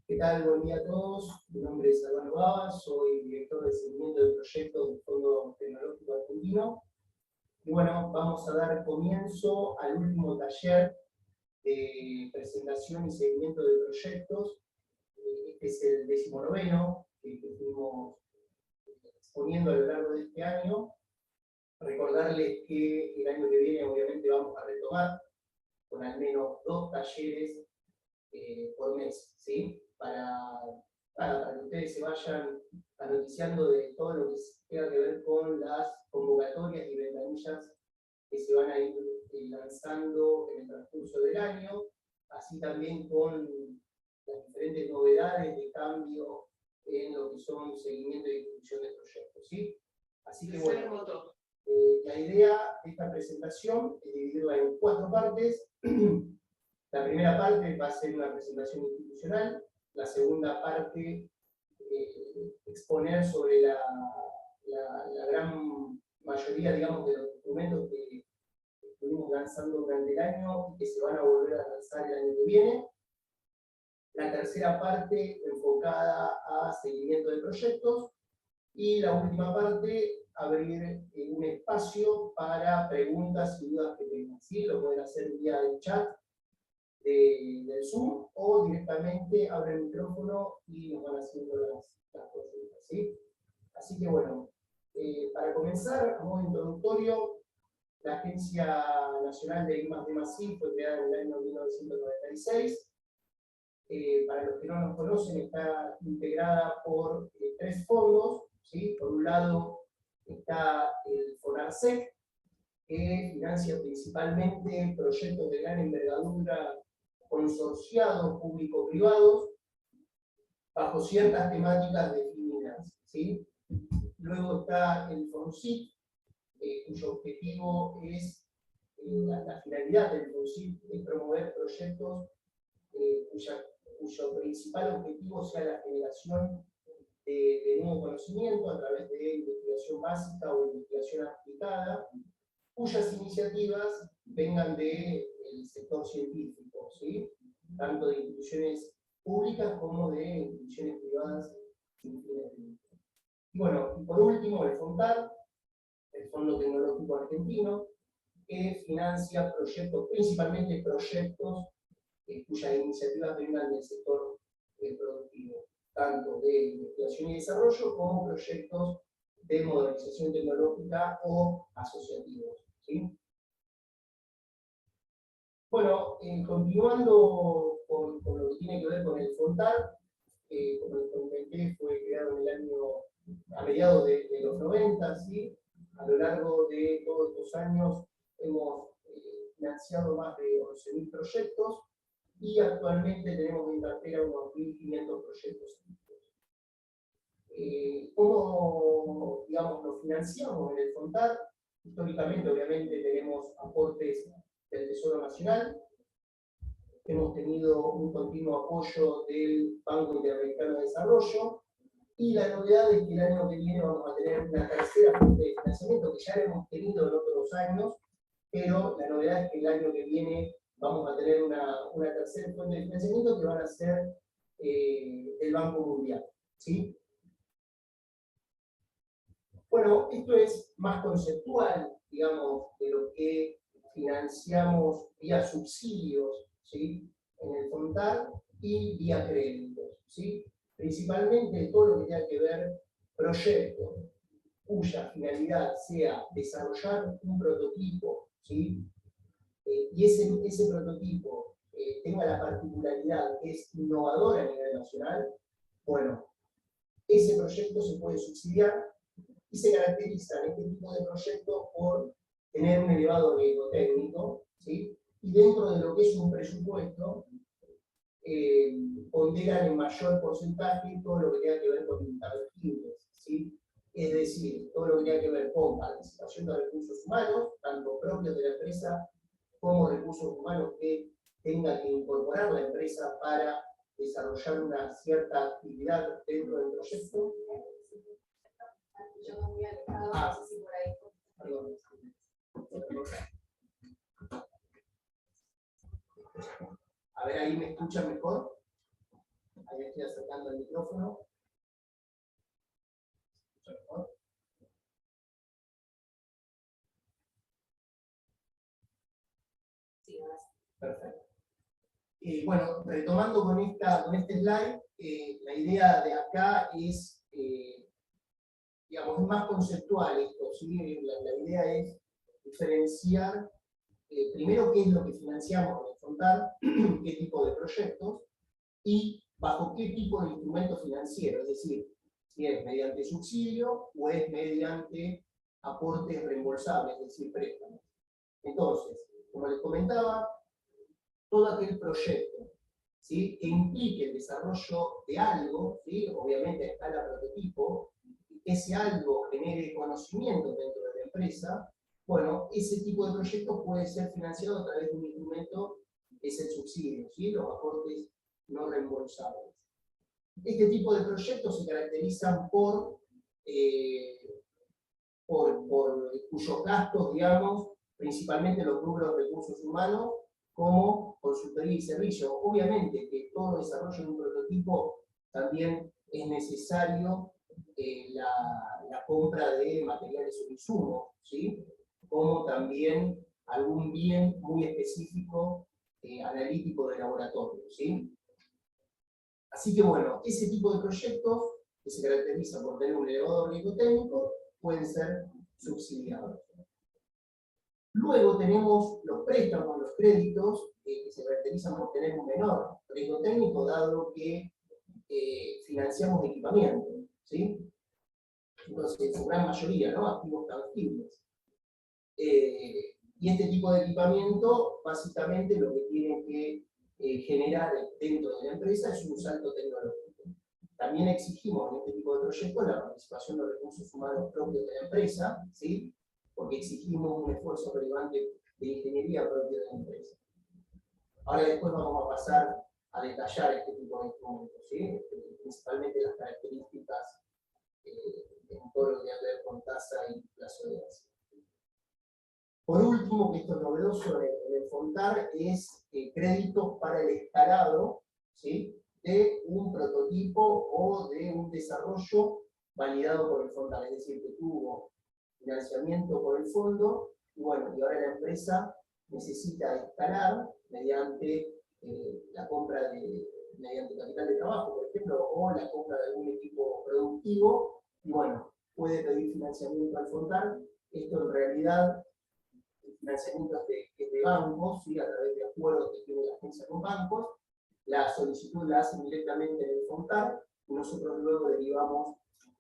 ¿Qué tal? Buen día a todos. Mi nombre es Álvaro Baba, soy director de seguimiento de proyectos del Fondo Tecnológico Argentino. Y bueno, vamos a dar comienzo al último taller de presentación y seguimiento de proyectos. Este es el 19º que fuimos exponiendo a lo largo de este año. Recordarles que el año que viene obviamente vamos a retomar con al menos 2 talleres por mes, ¿sí? Para que ustedes se vayan anoticiando de todo lo que tenga que ver con las convocatorias y ventanillas que se van a ir lanzando en el transcurso del año, así también con las diferentes novedades de cambio en lo que son seguimiento y distribución de proyectos, ¿sí? Así que bueno, la idea de esta presentación es dividirla en 4 partes. La primera parte va a ser una presentación institucional, la segunda parte exponer sobre la gran mayoría, digamos, de los instrumentos que estuvimos lanzando durante el año y que se van a volver a lanzar el año que viene. La tercera parte enfocada a seguimiento de proyectos y la última parte abrir un espacio para preguntas y dudas que tengan. ¿Sí? Lo pueden hacer vía el chat del Zoom o directamente abren el micrófono y nos van haciendo las consultas, ¿sí? Así que bueno, para comenzar, a modo introductorio, la Agencia Nacional de I+D+I fue creada en el año 1996. Para los que no nos conocen, está integrada por 3 fondos, ¿sí? Por un lado está el FONARSEC, que financia principalmente proyectos de gran envergadura consorciados público-privados bajo ciertas temáticas definidas, ¿sí? Luego está el FONSIT, cuyo objetivo es, la finalidad del FONSIT es promover proyectos cuyo principal objetivo sea la generación de nuevo conocimiento a través de investigación básica o investigación aplicada, cuyas iniciativas vengan del sector científico, ¿sí? Tanto de instituciones públicas como de instituciones privadas sin fines de lucro. Y bueno, y por último, el FONTAR, el Fondo Tecnológico Argentino, que financia proyectos, principalmente proyectos cuyas iniciativas vengan del sector productivo, tanto de investigación y desarrollo como proyectos de modernización tecnológica o asociativos, ¿sí? Bueno, continuando con lo que tiene que ver con el FONTAR, como les comenté, fue creado en el año, a mediados de los 90, ¿sí? A lo largo de todos estos años hemos financiado más de 11.000 proyectos y actualmente tenemos en cartera unos 1.500 proyectos. ¿Cómo, digamos, lo financiamos en el FONTAR? Históricamente, obviamente, tenemos aportes del Tesoro Nacional. Hemos tenido un continuo apoyo del Banco Interamericano de Desarrollo. Y la novedad es que el año que viene vamos a tener una tercera fuente de financiamiento que ya lo hemos tenido en otros años, pero la novedad es que el año que viene vamos a tener una tercera fuente de financiamiento que van a ser el Banco Mundial, ¿sí? Bueno, esto es más conceptual, digamos, de lo que financiamos vía subsidios, ¿sí? En el FONTAR y vía créditos, ¿sí? Principalmente todo lo que tenga que ver proyectos cuya finalidad sea desarrollar un prototipo, ¿sí? Y ese prototipo tenga la particularidad que es innovador a nivel nacional, bueno, ese proyecto se puede subsidiar y se caracterizan este tipo de proyectos por tener un elevado riesgo técnico, ¿sí? Y dentro de lo que es un presupuesto, ponderan en mayor porcentaje todo lo que tenga que ver con intangibles, ¿sí? Es decir, todo lo que tenga que ver con participación de recursos humanos, tanto propios de la empresa como recursos humanos que tenga que incorporar la empresa para desarrollar una cierta actividad dentro del proyecto. Yo muy alejado, no sé si por ahí. Perdón. A ver, ahí me escuchan mejor. Ahí estoy acercando el micrófono. Sí, ahora sí. Perfecto. Bueno, retomando con este slide, la idea de acá es, digamos, es más conceptual esto, ¿sí? La idea es diferenciar primero qué es lo que financiamos en el Fontar, qué tipo de proyectos y bajo qué tipo de instrumento financiero, es decir, si es mediante subsidio o es mediante aportes reembolsables, es decir, préstamos. Entonces, como les comentaba, todo aquel proyecto, ¿sí?, que implique el desarrollo de algo, ¿sí?, obviamente a escala prototipo, y que ese algo genere conocimiento dentro de la empresa, bueno, ese tipo de proyectos puede ser financiado a través de un instrumento que es el subsidio, ¿sí?, los aportes no reembolsables. Este tipo de proyectos se caracterizan por cuyos gastos, digamos, principalmente los rubros de recursos humanos, como consultoría y servicios. Obviamente que todo desarrollo de un prototipo también es necesario la compra de materiales o insumos, ¿sí?, como también algún bien muy específico analítico de laboratorio, ¿sí? Así que bueno, ese tipo de proyectos que se caracterizan por tener un elevado riesgo técnico pueden ser subsidiados. Luego tenemos los préstamos, los créditos, que se caracterizan por tener un menor riesgo técnico, dado que financiamos equipamiento, ¿sí? Entonces, en su gran mayoría, ¿no?, activos tangibles. Y este tipo de equipamiento, básicamente, lo que tiene que generar dentro de la empresa es un salto tecnológico. También exigimos en este tipo de proyectos la participación de recursos humanos propios de la empresa, ¿sí?, porque exigimos un esfuerzo relevante de ingeniería propia de la empresa. Ahora después vamos a pasar a detallar este tipo de instrumentos, ¿sí?, principalmente las características en todo lo que tiene que ver con tasa y plazo de gracia. Por último, que esto es novedoso en el Fontar, es créditos para el escalado, ¿sí?, de un prototipo o de un desarrollo validado por el Fontar, es decir, que tuvo financiamiento por el fondo, y bueno, y ahora la empresa necesita escalar mediante la compra mediante capital de trabajo, por ejemplo, o la compra de algún equipo productivo, y bueno, puede pedir financiamiento al Fontar. Esto en realidad, el financiamiento es de bancos, ¿sí?, a través de acuerdos que tiene la agencia con bancos. La solicitud la hacen directamente en el Fontar, y nosotros luego derivamos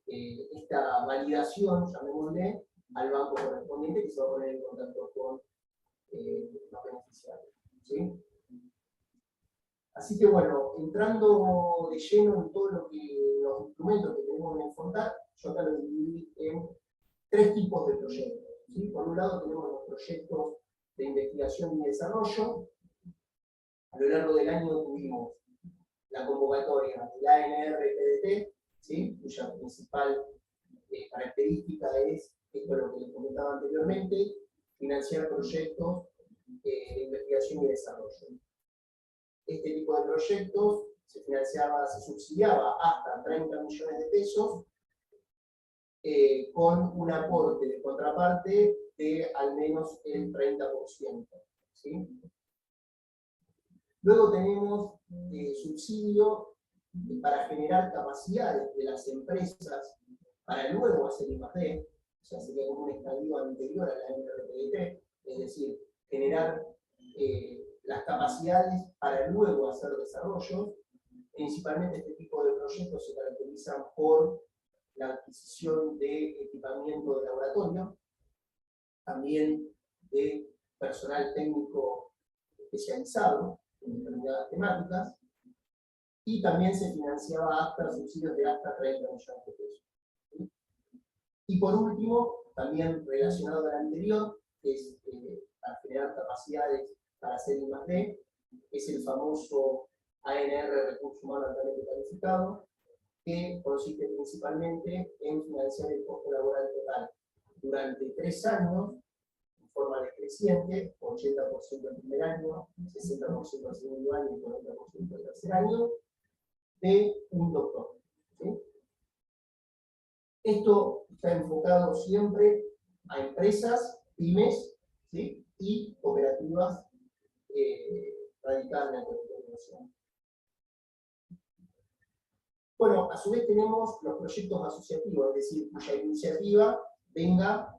esta validación, llamémosle, al banco correspondiente, que se va a poner en contacto con los beneficiarios, ¿sí? Así que bueno, entrando de lleno en todo lo que los instrumentos que tenemos en el Fontar, yo acá lo dividí en tres tipos de proyectos, ¿sí? Por un lado tenemos los proyectos de investigación y desarrollo. A lo largo del año tuvimos la convocatoria del ANR-PDT, ¿sí?, cuya principal característica es, esto es lo que les comentaba anteriormente, financiar proyectos de investigación y desarrollo. Este tipo de proyectos se subsidiaba hasta 30 millones de pesos, con un aporte de contraparte de al menos el 30%, ¿sí? Luego tenemos subsidio para generar capacidades de las empresas para luego hacer I+D, o sea, sería como un estadio anterior a la NRPDT, es decir, generar las capacidades para luego hacer desarrollos. Principalmente este tipo de proyectos se caracterizan por la adquisición de equipamiento de laboratorio, también de personal técnico especializado en determinadas temáticas, y también se financiaba hasta subsidios de hasta 30 millones de pesos. ¿Sí? Y por último, también relacionado al anterior, que es para generar capacidades para hacer I+D, es el famoso ANR, Recursos Humanos Altamente Calificado, que consiste principalmente en financiar el costo laboral total durante 3 años, en forma decreciente, 80% el primer año, 60% el segundo año y 40% el tercer año, de un doctor. ¿Sí? Esto está enfocado siempre a empresas, pymes, ¿sí? Y cooperativas radicadas en el territorio nacional. Bueno, a su vez tenemos los proyectos asociativos, es decir, cuya iniciativa venga,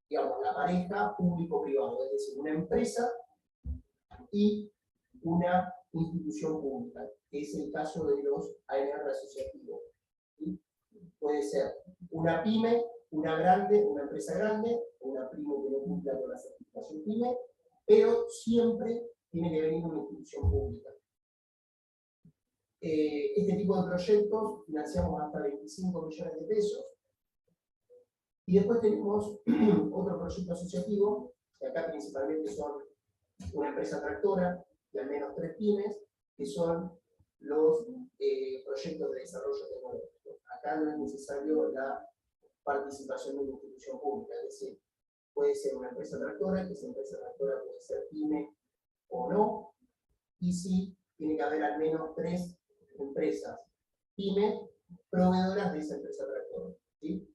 digamos, la pareja público-privado, es decir, una empresa y una institución pública, que es el caso de los ANR asociativos. ¿Sí? Puede ser una pyme, una empresa grande, una pyme que no cumpla con la certificación pyme, pero siempre tiene que venir una institución pública. Este tipo de proyectos financiamos hasta 25 millones de pesos. Y después tenemos otro proyecto asociativo, que acá principalmente son una empresa tractora y al menos 3 pymes, que son los proyectos de desarrollo tecnológico. Acá no es necesario la participación de una institución pública, es decir, puede ser una empresa tractora, que esa empresa tractora puede ser pyme o no, y sí tiene que haber al menos 3 empresas pyme proveedoras de esa empresa tractora. ¿Sí?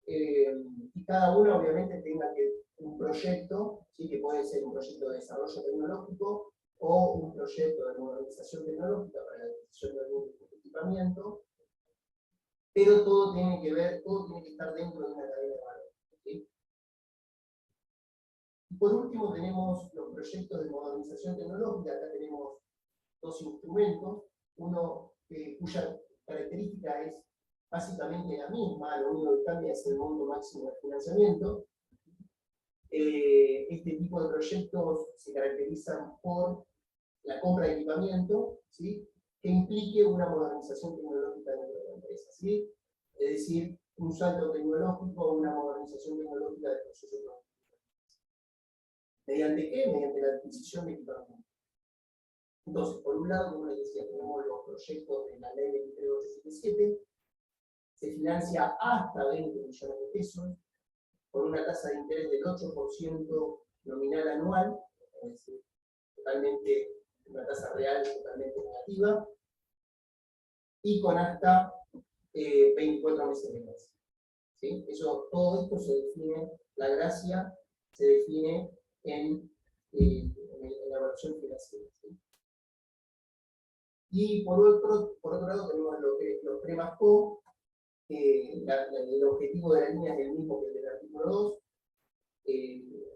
Y cada una obviamente tenga un proyecto, ¿sí? Que puede ser un proyecto de desarrollo tecnológico o un proyecto de modernización tecnológica para la adquisición de algún equipamiento, pero todo tiene que estar dentro de una cadena de valor. ¿Sí? Y por último tenemos los proyectos de modernización tecnológica. Acá tenemos 2 instrumentos, uno cuya característica es básicamente la misma, lo único que cambia es el monto máximo de financiamiento. Este tipo de proyectos se caracterizan por la compra de equipamiento, ¿sí? Que implique una modernización tecnológica dentro de la empresa, ¿sí? Es decir, un salto tecnológico o una modernización tecnológica del proceso productivo. ¿Mediante qué? Mediante la adquisición de equipamiento. Entonces, por un lado, como les decía, tenemos los proyectos de la ley 23877, se financia hasta 20 millones de pesos, con una tasa de interés del 8% nominal anual, es decir, totalmente, una tasa real totalmente negativa, y con hasta 24 meses de gracia. ¿Sí? Todo esto se define, la gracia se define en la evaluación financiera. ¿Sí? Y por otro lado tenemos los PREMASCO, el objetivo de la línea es el mismo que el del artículo 2.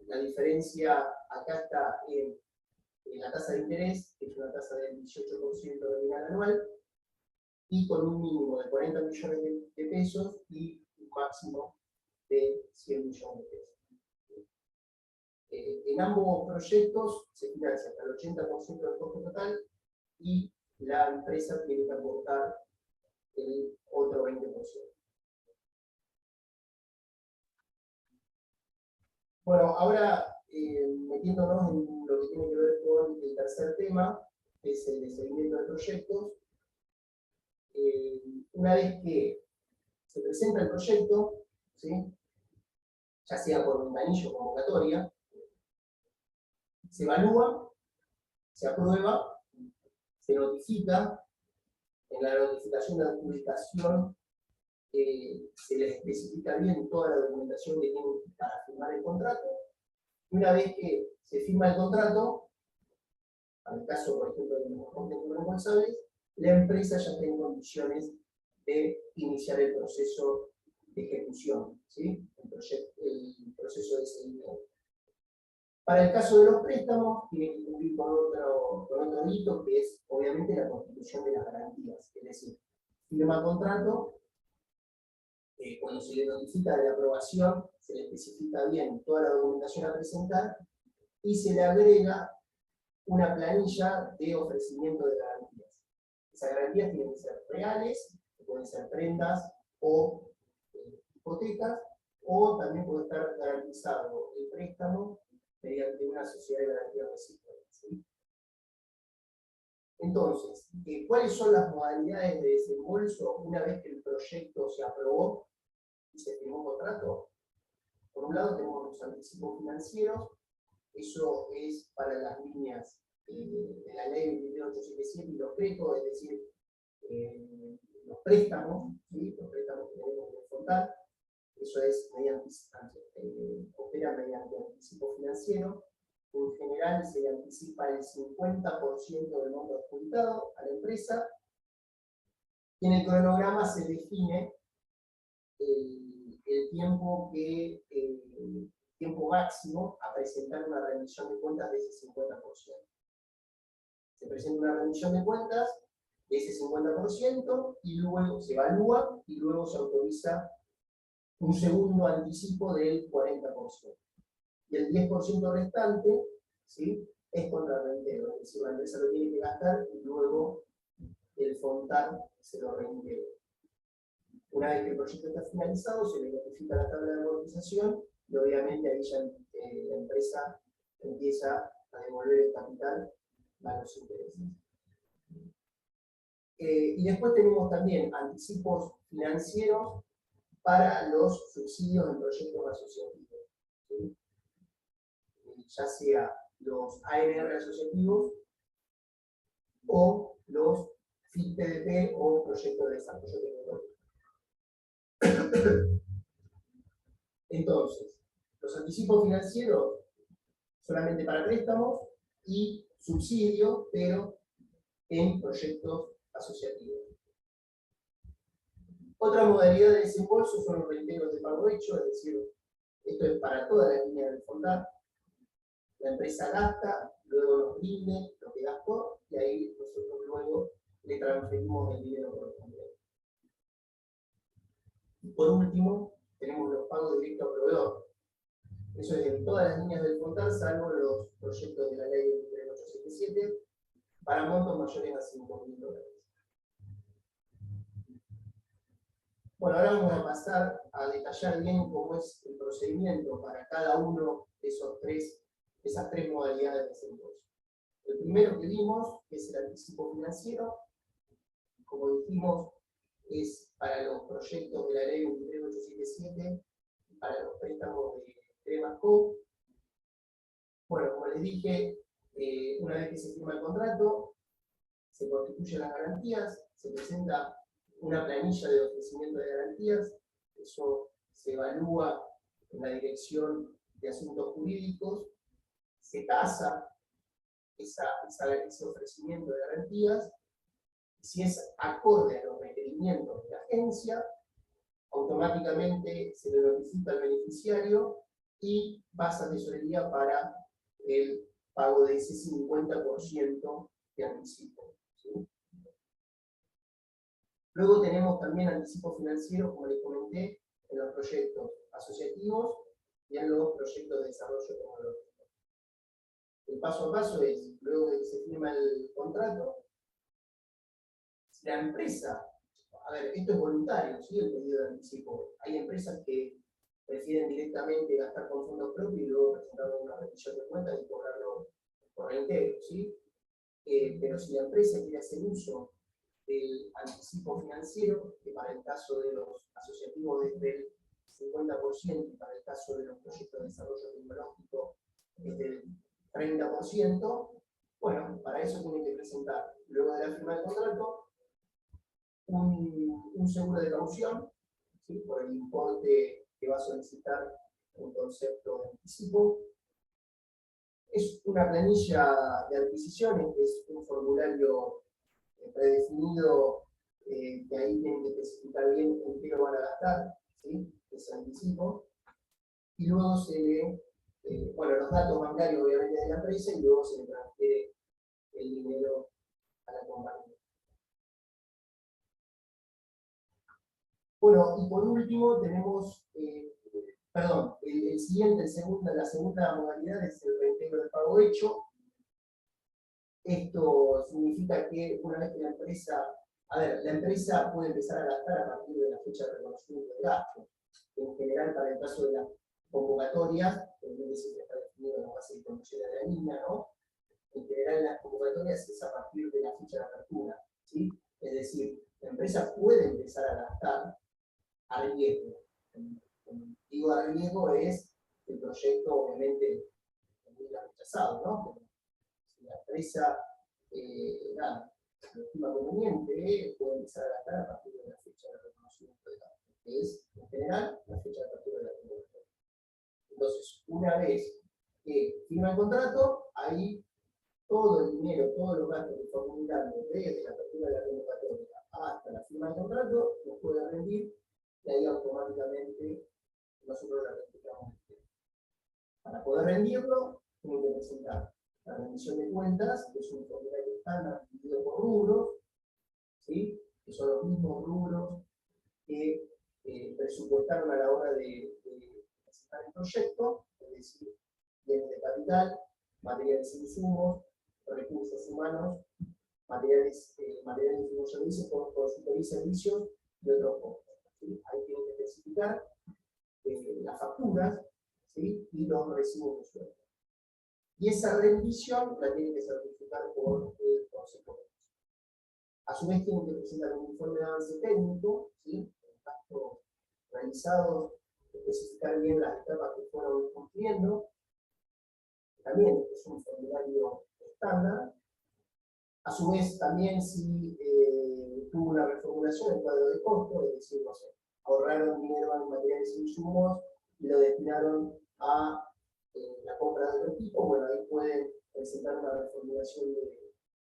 La diferencia acá está en la tasa de interés, que es una tasa del 18% nominal anual, y con un mínimo de 40 millones de pesos y un máximo de 100 millones de pesos. En ambos proyectos se financia hasta el 80% del costo total y la empresa tiene que aportar el otro 20%. Bueno, ahora metiéndonos en lo que tiene que ver con el tercer tema, que es el de seguimiento de proyectos. Una vez que se presenta el proyecto, ¿sí? Ya sea por ventanilla o convocatoria, se evalúa, se aprueba, se notifica. En la notificación de adjudicación se les especifica bien toda la documentación que tienen para firmar el contrato. Y una vez que se firma el contrato, en el caso, por ejemplo, de los responsables, la empresa ya está en condiciones de iniciar el proceso de ejecución, ¿sí? El proceso de seguimiento. Para el caso de los préstamos, tiene que cumplir con otro hito, que es obviamente la constitución de las garantías. Es decir, firma contrato, cuando se le notifica de la aprobación, se le especifica bien toda la documentación a presentar y se le agrega una planilla de ofrecimiento de garantías. Esas garantías tienen que ser reales, pueden ser prendas o hipotecas, o también puede estar garantizado el préstamo mediante una sociedad de garantía recíproca. ¿Sí? Entonces, ¿cuáles son las modalidades de desembolso una vez que el proyecto se aprobó y se firmó un contrato? Por un lado tenemos los anticipos financieros, eso es para las líneas de la ley 28877 y los créditos, es decir, los préstamos, ¿sí? Los préstamos que tenemos en el Fontal, eso es mediante, opera mediante anticipo financiero. En general se le anticipa el 50% del monto adjudicado a la empresa, y en el cronograma se define el tiempo máximo a presentar una rendición de cuentas de ese 50%. Se presenta una rendición de cuentas de ese 50% y luego se evalúa y luego se autoriza un segundo anticipo del 40%. Y el 10% restante, ¿sí?, es contra reintegro, es decir, la empresa lo tiene que gastar y luego el Fontal se lo reintegra. Una vez que el proyecto está finalizado, se le notifica la tabla de amortización y obviamente ahí ya la empresa empieza a devolver el capital a los intereses. Y después tenemos también anticipos financieros para los subsidios en proyectos asociativos, ¿sí? Ya sea los ANR asociativos o los FIT-PDP o proyectos de desarrollo tecnológico. Entonces, los anticipos financieros solamente para préstamos y subsidios, pero en proyectos asociativos. Otra modalidad de desembolso son los reintegros de pago hecho, es decir, esto es para toda la línea del Fontal. La empresa gasta, luego nos rinde lo que gastó y ahí nosotros luego le transferimos el dinero correspondiente. Y por último, tenemos los pagos directos a proveedor. Eso es en todas las líneas del Fontal, salvo los proyectos de la ley 23877, para montos mayores a $5.000. Bueno, ahora vamos a pasar a detallar bien cómo es el procedimiento para cada uno de esas tres modalidades de desembolso. El primero que vimos es el anticipo financiero. Como dijimos, es para los proyectos de la ley 23877 y para los préstamos de Tremasco. Bueno, como les dije, una vez que se firma el contrato, se constituyen las garantías, se presenta una planilla de ofrecimiento de garantías, eso se evalúa en la Dirección de Asuntos Jurídicos, se tasa ese ofrecimiento de garantías, y si es acorde a los requerimientos de la agencia, automáticamente se le notifica al beneficiario y pasa a tesorería para el pago de ese 50% de anticipo, ¿sí? Luego tenemos también anticipo financiero, como les comenté, en los proyectos asociativos y en los proyectos de desarrollo tecnológico. El paso a paso es, luego de que se firma el contrato, si la empresa, a ver, esto es voluntario, ¿sí?, el pedido de anticipo. Hay empresas que prefieren directamente gastar con fondos propios y luego presentar una rendición de cuentas y cobrarlo por reintegro, ¿sí? Pero si la empresa quiere hacer uso del anticipo financiero, que para el caso de los asociativos es del 50% y para el caso de los proyectos de desarrollo tecnológico es del 30%, bueno, para eso tienen que presentar, luego de la firma del contrato, un seguro de caución, ¿sí?, por el importe que va a solicitar un concepto de anticipo. Es una planilla de adquisiciones, es un formulario predefinido, que ahí tienen que especificar bien en qué lo van a gastar, ¿sí?, ese anticipo. Y luego se le, bueno, los datos bancarios obviamente de la empresa y luego se le transfiere el dinero a la compañía. Bueno, y por último tenemos, la segunda modalidad es el reintegro de pago hecho. Esto significa que una vez que la empresa puede empezar a gastar a partir de la fecha de reconocimiento de gasto. En general, para el caso de las convocatorias, donde siempre está definido la base de conducción de la línea, ¿no? En general, las convocatorias es a partir de la fecha de apertura, ¿sí? Es decir, la empresa puede empezar a gastar a riesgo. Digo a riesgo es el proyecto, obviamente, muy rechazado, ¿no? la empresa nada, lo estima conveniente, puede empezar a gastar a partir de la fecha de reconocimiento de gasto, que es, en general, la fecha de apertura de la convocatoria. Entonces, una vez que firma el contrato, ahí todo el dinero, todos los gastos que fue acumulando desde la apertura de la convocatoria hasta la firma del contrato, nos puede rendir y ahí automáticamente nosotros la replicamos. Para poder rendirlo, tienen que presentar la rendición de cuentas, que es un formulario estándar dividido por rubros, ¿sí? Que son los mismos rubros que presupuestaron a la hora de presentar el proyecto, es decir, bienes de capital, materiales e insumos, recursos humanos, materiales y servicios, consultoría y servicios y otros costos. ¿Sí? Ahí tienen que especificar las facturas, ¿sí? Y los recibos de sueldo. Y esa rendición la tienen que certificar por el Consejo. A su vez tienen que presentar un informe de avance técnico, ¿sí? Los gastos realizados, especificar bien las etapas que fueron cumpliendo. También es un formulario estándar. A su vez, también si tuvo una reformulación en cuadro de costo, es decir, no sé, ahorraron dinero en materiales e insumos y lo destinaron a la compra de otro tipo, bueno, ahí pueden presentar una reformulación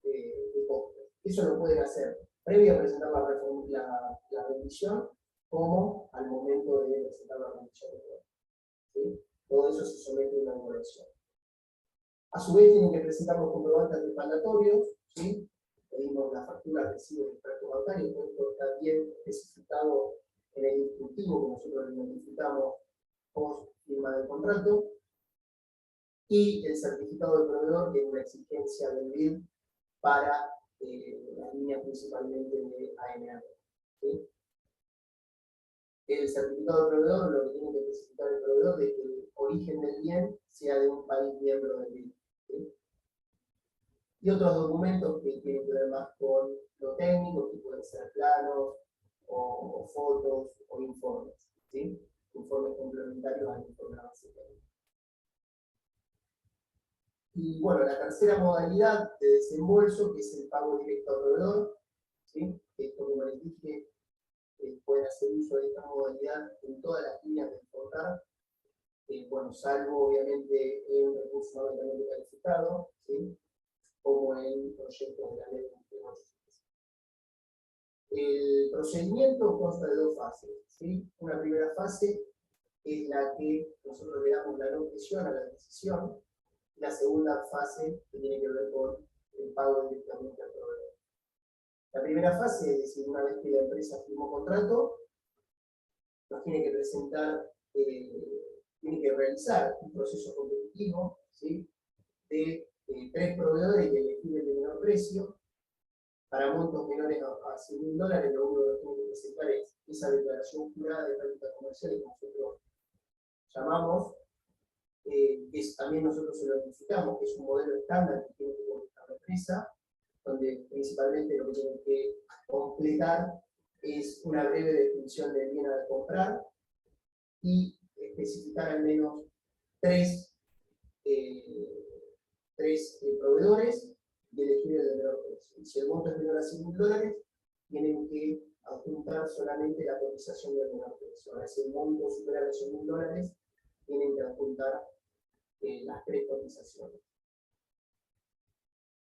de costo. Eso lo pueden hacer previo a presentar la rendición, como al momento de presentar la rendición de costo. ¿Sí? Todo eso se somete a una evaluación. A su vez tienen que presentar los comprobantes respaldatorios, ¿sí? Pedimos la factura, recibo del extracto bancario, esto está bien especificado en el instructivo que nosotros le notificamos post firma del contrato, y el certificado del proveedor, que es una exigencia del BID para las líneas principalmente de ANR. ¿Sí? El certificado del proveedor lo que tiene que especificar el proveedor es que el origen del bien sea de un país miembro del BID. ¿Sí? Y otros documentos que tienen que ver más con lo técnico, que pueden ser planos, o fotos, o informes. ¿Sí? Informes complementarios al informe de avance técnico. Y bueno, la tercera modalidad de desembolso, que es el pago directo al proveedor, ¿sí? Esto, como les dije, pueden hacer uso de esta modalidad en todas las líneas de exportar, bueno, salvo obviamente en recursos altamente calificados, ¿sí? Como en proyectos de la ley de negocios. El procedimiento consta de dos fases, ¿sí? Una primera fase es la que nosotros le damos la no objeción a la decisión. La segunda fase que tiene que ver con el pago directamente al proveedor. La primera fase, es decir, una vez que la empresa firmó contrato, nos tiene que presentar, tiene que realizar un proceso competitivo, ¿sí? De 3 proveedores y elegir el de menor precio. Para montos menores a $100.000, lo único que tiene que presentar es esa declaración jurada de práctica comercial que nosotros llamamos, que también nosotros se lo notificamos, que es un modelo estándar que tiene que completar la empresa, donde principalmente lo que tienen que completar es una breve descripción del bien a comprar y especificar al menos 3 proveedores y elegir el de menor precio. Y si el monto es menor a $100.000, tienen que adjuntar solamente la cotización del menor precio. Ahora, si el monto supera los $100.000, tienen que adjuntar las 3 cotizaciones.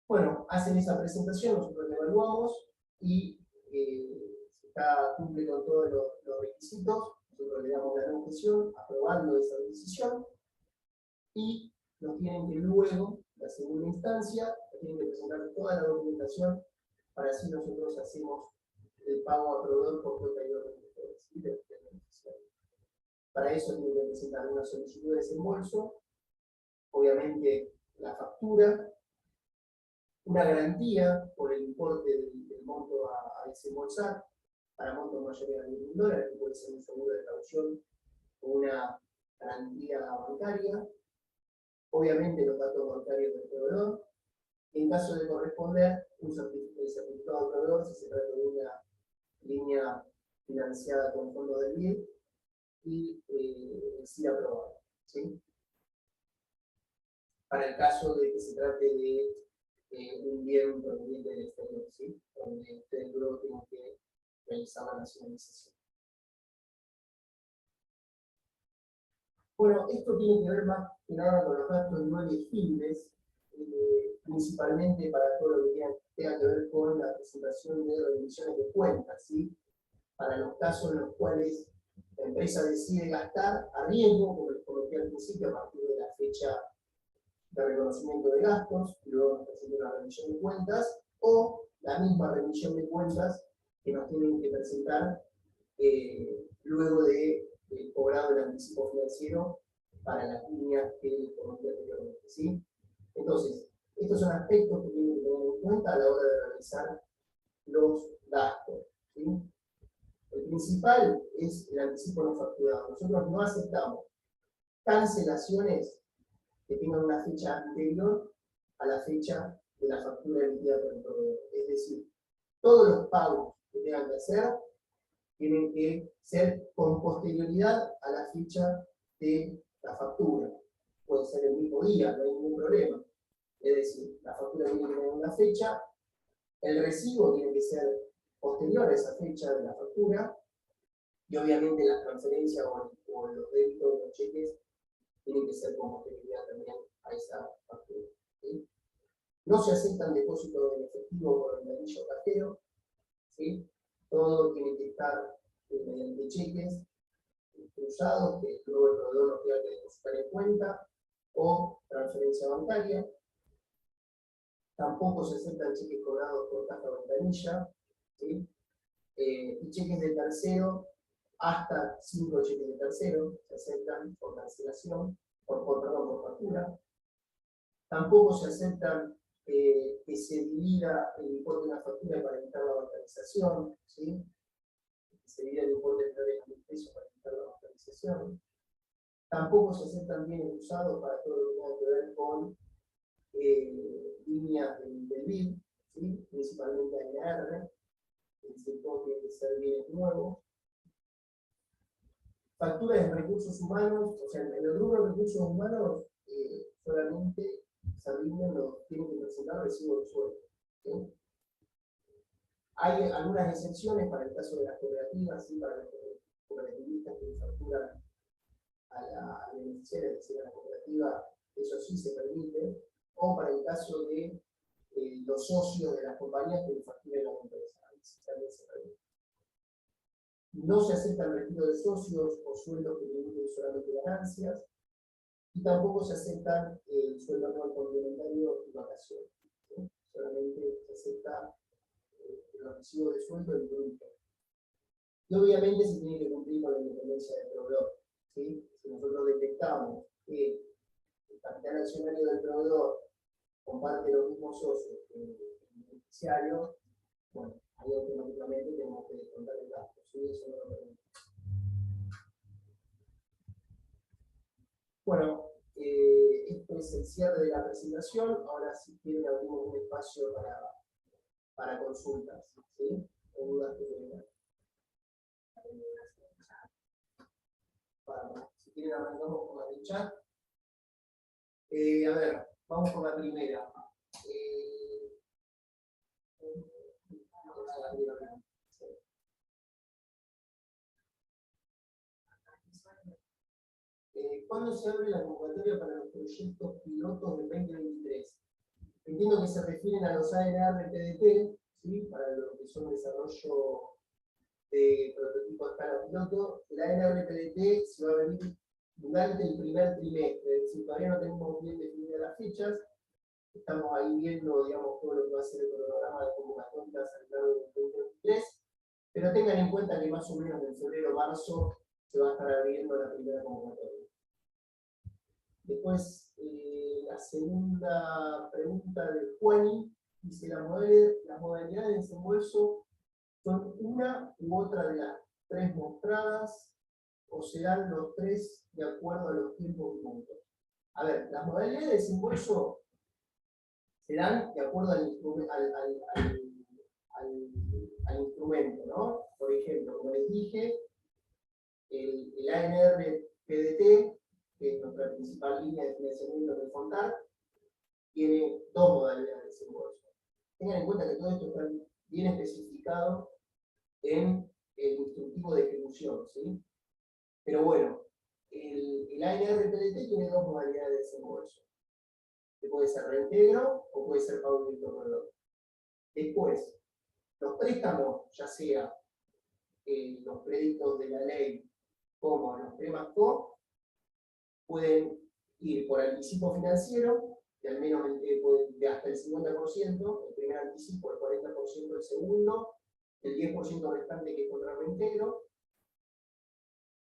Bueno, hacen esa presentación, nosotros la evaluamos y si cumple con todos los requisitos, nosotros le damos la no objeción, aprobando esa decisión, y nos tienen que luego, la segunda instancia, tienen que presentar toda la documentación para así nosotros hacemos el pago a proveedor por cuenta y orden de ustedes. Para eso tienen que presentar una solicitud de desembolso, obviamente la factura, una garantía por el importe del monto a desembolsar, para montos mayores a $10.000, que puede ser un seguro de caución o una garantía bancaria, obviamente los datos bancarios del proveedor, y en caso de corresponder, el certificado del proveedor si se trata de una línea financiada con fondos del BID y sí aprobado. ¿Sí? Para el caso de que se trate de un bien proveniente del exterior, ¿sí? Donde ustedes luego tienen que realizar la nacionalización. Bueno, esto tiene que ver más que nada con los gastos no elegibles, principalmente para todo lo que tenga que ver con la presentación de rendiciones de cuentas, ¿sí? Para los casos en los cuales la empresa decide gastar a riesgo, como les comenté al principio, a partir de la fecha de reconocimiento de gastos, y luego presenta una rendición de cuentas, o la misma rendición de cuentas que nos tienen que presentar luego de cobrado el anticipo financiero para las líneas que les comenté anteriormente, ¿sí? Entonces, estos son aspectos que tienen que tener en cuenta a la hora de realizar los gastos, ¿sí? El principal es el anticipo no facturado. Nosotros no aceptamos cancelaciones que tengan una fecha anterior a la fecha de la factura emitida por el proveedor. Es decir, todos los pagos que tengan que hacer tienen que ser con posterioridad a la fecha de la factura. Puede ser el mismo día, no hay ningún problema. Es decir, la factura tiene que tener una fecha, el recibo tiene que ser posterior a esa fecha de la factura, y obviamente la transferencia o los débitos de los cheques tienen que ser con posterioridad también a esa factura, ¿sí? No se aceptan depósitos en efectivo por el anillo cajero, ¿sí? Todo tiene que estar mediante cheques cruzados, que luego el proveedor nos tenga que depositar en cuenta, o transferencia bancaria. Tampoco se aceptan cheques cobrados por caja o ventanilla, ¿sí? Y cheques de tercero, hasta 5 cheques de tercero se aceptan por cancelación, por factura. Tampoco se aceptan que se divida el importe de una factura para evitar la bancarización, ¿sí? Que se divida el importe de 3.000 pesos para evitar la bancarización. Tampoco se aceptan bienes usados para todo lo que tenga que ver con líneas del BID, ¿sí? Principalmente ANR, es decir, todo tiene que ser bienes nuevos. Facturas de recursos humanos, o sea, en el rubro de recursos humanos solamente tienen que presentar recibo de sueldo, ¿sí? Hay algunas excepciones para el caso de las cooperativas, ¿sí? Para los cooperativistas que facturan a la beneficiaria, es decir, a la cooperativa, eso sí se permite, o para el caso de los socios de las compañías que facturen a la empresa, también se permite. No se acepta el retiro de socios o sueldos que limiten solamente ganancias, y tampoco se aceptan el sueldo anual complementario y vacaciones, ¿sí? Solamente se acepta los recibos de sueldo del grupo. Y obviamente se tiene que cumplir con la independencia del proveedor, ¿sí? Si nosotros detectamos que el capital accionario del proveedor comparte los mismos socios que el beneficiario, bueno, ahí automáticamente tenemos que descontar el gasto, ¿sí? Eso no lo permite. Bueno, esto es el cierre de la presentación. Ahora, si quieren, abrimos un espacio para consultas, ¿sí? O dudas que tengan. Bueno, si quieren, arrancamos con la del chat. A ver, vamos con la primera. ¿Cuándo se abre la convocatoria para los proyectos pilotos del 2023? Entiendo que se refieren a los ANR-PDT, ¿sí? Para lo que son desarrollo de prototipo a escala piloto. El ANR-PDT se va a venir durante el primer trimestre, es decir, todavía no tenemos bien definidas las fechas. Estamos ahí viendo, digamos, todo lo que va a ser el cronograma de convocatorias al largo del 2023, pero tengan en cuenta que más o menos en febrero o marzo se va a estar abriendo la primera convocatoria. Después, la segunda pregunta de Juani dice: las modalidades de desembolso son una u otra de las tres mostradas, o serán los tres de acuerdo a los tiempos y montos. A ver, las modalidades de desembolso serán de acuerdo al instrumento, ¿no? Por ejemplo, como les dije, el ANR-PDT, que es nuestra principal línea de financiamiento del FONTAR, tiene dos modalidades de desembolso. Tengan en cuenta que todo esto está bien especificado en el instructivo de ejecución, ¿sí? Pero bueno, el ANR-PDT tiene dos modalidades de desembolso, que puede ser reintegro o puede ser pago directo al proveedor. Después, los préstamos, ya sea los créditos de la ley como los PREMACO, pueden ir por anticipo financiero, de al menos de hasta el 50%, el primer anticipo, el 40% el segundo, el 10% restante que es contra reintegro,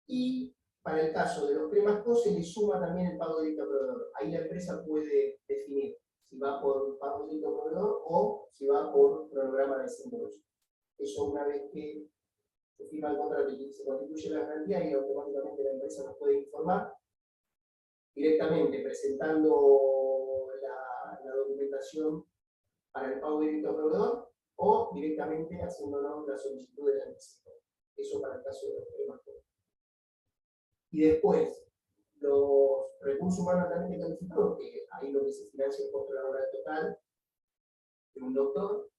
y para el caso de los PREMACO se le suma también el pago directo al proveedor. Ahí la empresa puede definir si va por pago directo al proveedor o si va por programa de desembolso. Eso una vez que se firma el contrato y se constituye la garantía, y automáticamente la empresa nos puede informar directamente presentando la documentación para el pago directo al proveedor o directamente haciéndonos la solicitud del anticipo. Eso para el caso de los PREMACO. Y después, los recursos humanos altamente calificados, que ahí lo que se financia el costo laboral total de un doctor,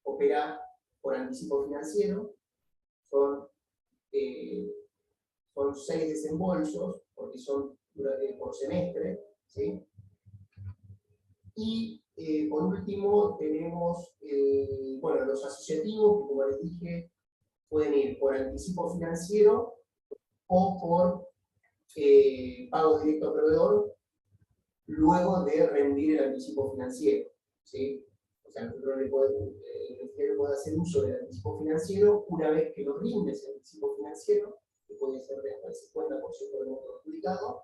opera por anticipo financiero, son 6 desembolsos, porque son por semestre, ¿sí? Y por último tenemos los asociativos, que como les dije, pueden ir por anticipo financiero o por pago directo al proveedor luego de rendir el anticipo financiero, ¿sí? O sea, nosotros el beneficiario puede hacer uso del anticipo financiero una vez que lo rinde ese anticipo financiero, que puede ser de hasta el 50% del monto adjudicado.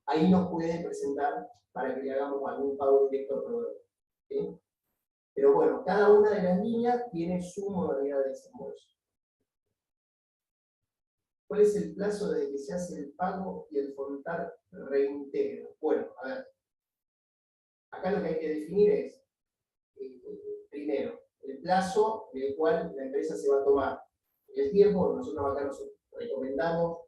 Ahí nos puede presentar para que le hagamos algún pago directo al proveedor, ¿sí? Pero bueno, cada una de las líneas tiene su modalidad de desembolso. ¿Cuál es el plazo desde que se hace el pago y el FONTAR reintegra? Bueno, a ver. Acá lo que hay que definir es, primero, el plazo en el cual la empresa se va a tomar. El tiempo, nosotros acá nos recomendamos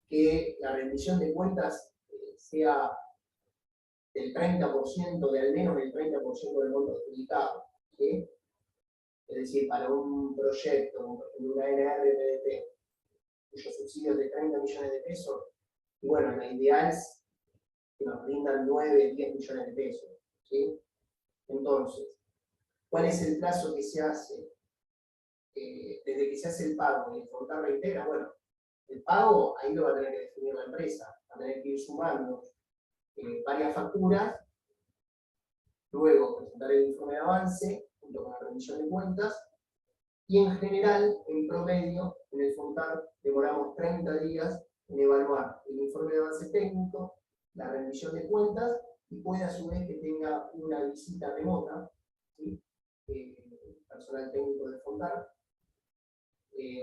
que la rendición de cuentas sea del 30%, de al menos el 30% del monto adjudicado, ¿sí? Es decir, para un proyecto, por ejemplo, una NR-PDT, cuyos subsidios de 30 millones de pesos, y bueno, lo ideal es que nos rindan 9, 10 millones de pesos, ¿sí? Entonces, ¿cuál es el plazo que se hace desde que se hace el pago y el FONTAR reintegra? Bueno, el pago ahí lo va a tener que definir la empresa, va a tener que ir sumando varias facturas, luego presentar el informe de avance junto con la rendición de cuentas, y en general, en promedio, en el FONTAR demoramos 30 días en evaluar el informe de avance técnico, la rendición de cuentas, y puede a su vez que tenga una visita remota, ¿sí? Personal técnico de FONTAR.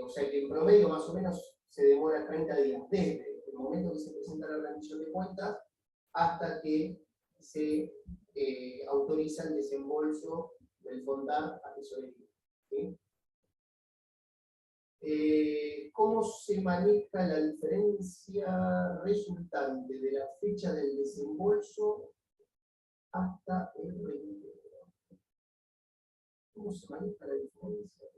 O sea que en promedio más o menos se demora 30 días, desde el momento que se presenta la rendición de cuentas hasta que se autoriza el desembolso del FONTAR a tesorería, ¿sí? ¿Cómo se maneja la diferencia resultante de la fecha del desembolso hasta el reintegro? ¿Cómo se maneja la diferencia?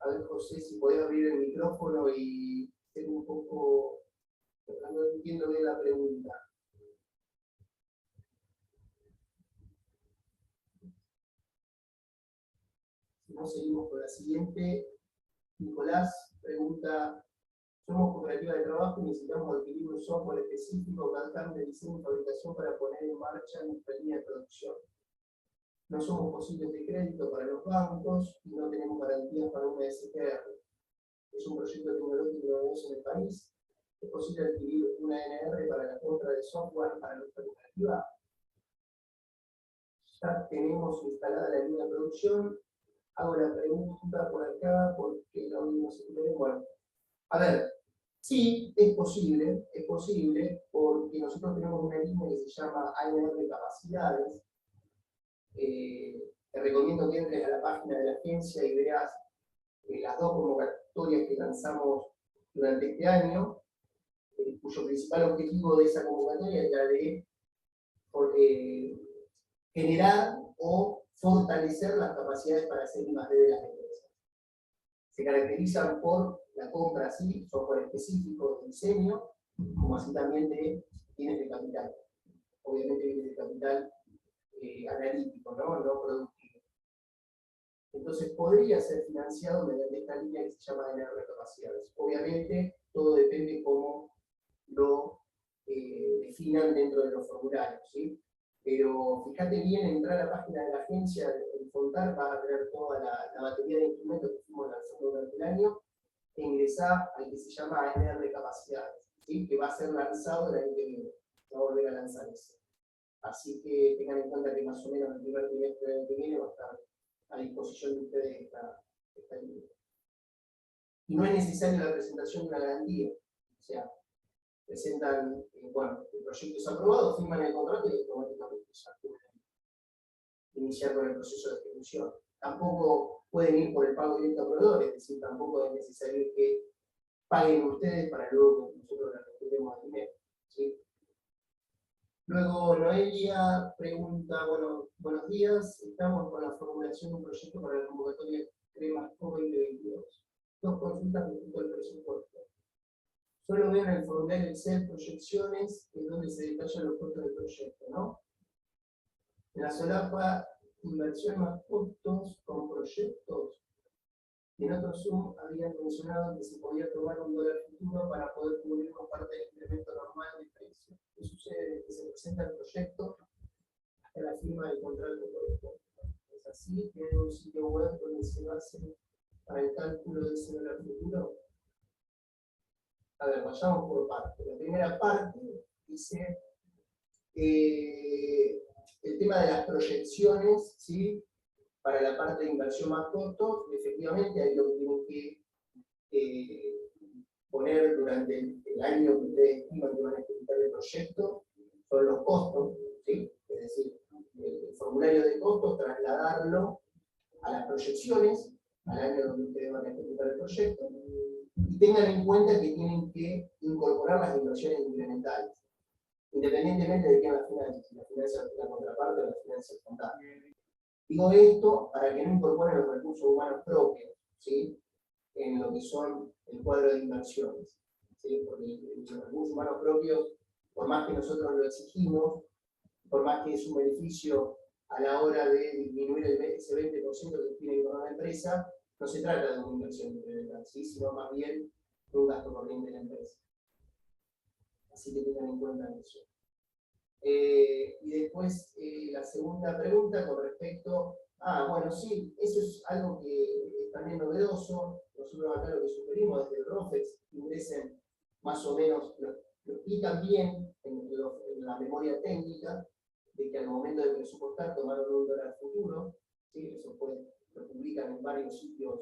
A ver, José, si podés abrir el micrófono y ser un poco... No entiendo bien la pregunta. Si no, seguimos con la siguiente. Nicolás pregunta: somos cooperativa de trabajo y necesitamos adquirir un software específico CAD/CAM de diseño y fabricación para poner en marcha nuestra línea de producción. No somos posibles de crédito para los bancos y no tenemos garantías para una SGR. Es un proyecto tecnológico novedoso en el país. ¿Es posible adquirir una NR para la compra de software para nuestra cooperativa? Ya tenemos instalada la línea de producción. Hago la pregunta por acá porque no se entiende. Bueno, a ver, sí, es posible porque nosotros tenemos una línea que se llama ANR Capacidades. Te recomiendo que entres a la página de la agencia y veas las dos convocatorias que lanzamos durante este año, cuyo principal objetivo de esa convocatoria es la de generar o fortalecer las capacidades para hacer I+D de las empresas. Se caracterizan por la compra, sí, software específico de diseño, como así también de bienes de capital. Obviamente bienes de capital analítico, ¿no? No productivo. Entonces podría ser financiado mediante esta línea que se llama de capacidades. Obviamente todo depende cómo lo definan dentro de los formularios, ¿sí? Pero fíjate bien, entrar a la página de la agencia, el Fontar va a tener toda la batería de instrumentos que fuimos lanzando durante el año, e ingresar al que se llama ANR Capacidades, ¿sí? Que va a ser lanzado el año que viene, va a volver a lanzar eso. Así que tengan en cuenta que más o menos el primer trimestre del año que viene va a estar a disposición de ustedes esta línea. Y no es necesaria la presentación de una garantía, o sea, presentan, bueno, el proyecto es aprobado, firman el contrato y automáticamente ya pueden iniciar con el proceso de ejecución. Tampoco pueden ir por el pago directo a proveedores, es decir, tampoco es necesario que paguen ustedes para luego que nosotros les recuperemos el dinero, ¿sí? Luego Noelia pregunta, bueno, buenos días, estamos con la formulación de un proyecto para la convocatoria CREMAS CO 2022. Dos consultas respecto al presupuesto. Solo veo en el formulario Excel proyecciones, en donde se detallan los costos del proyecto, ¿no? En la solapa, inversión más costos con proyectos. En otro Zoom habían mencionado que se podía tomar un dólar futuro para poder cubrir con parte del incremento normal de precio. ¿Qué sucede? Que se presenta el proyecto hasta la firma del contrato correspondiente. Es así, tienen un sitio web donde se basa para el cálculo de ese dólar futuro. A ver, vayamos por partes. La primera parte dice el tema de las proyecciones, ¿sí? Para la parte de inversión más corto, efectivamente ahí lo que tienen que poner durante el año que ustedes estiman que van a ejecutar el proyecto son los costos, ¿sí? Es decir, el formulario de costos, trasladarlo a las proyecciones, al año donde ustedes van a ejecutar el proyecto, y tengan en cuenta que tienen que incorporar las inversiones incrementales, independientemente de quién la financia, si la financia la contraparte o la financia el contable. Digo esto para que no incorporen los recursos humanos propios, ¿sí? En lo que son el cuadro de inversiones, ¿sí? Porque los recursos humanos propios, por más que nosotros lo exigimos, por más que es un beneficio a la hora de disminuir ese 20% que tiene con una empresa, no se trata de una inversión incremental, ¿sí? Sino más bien de un gasto corriente de la empresa. Así que tengan en cuenta eso. Y después la segunda pregunta con respecto bueno, sí, eso es algo que es también novedoso. Nosotros acá lo que sugerimos desde el ROFEX ingresen más o menos, lo explican bien en la memoria técnica, de que al momento de presupuestar tomaron un dólar futuro, ¿sí? Eso lo publican en varios sitios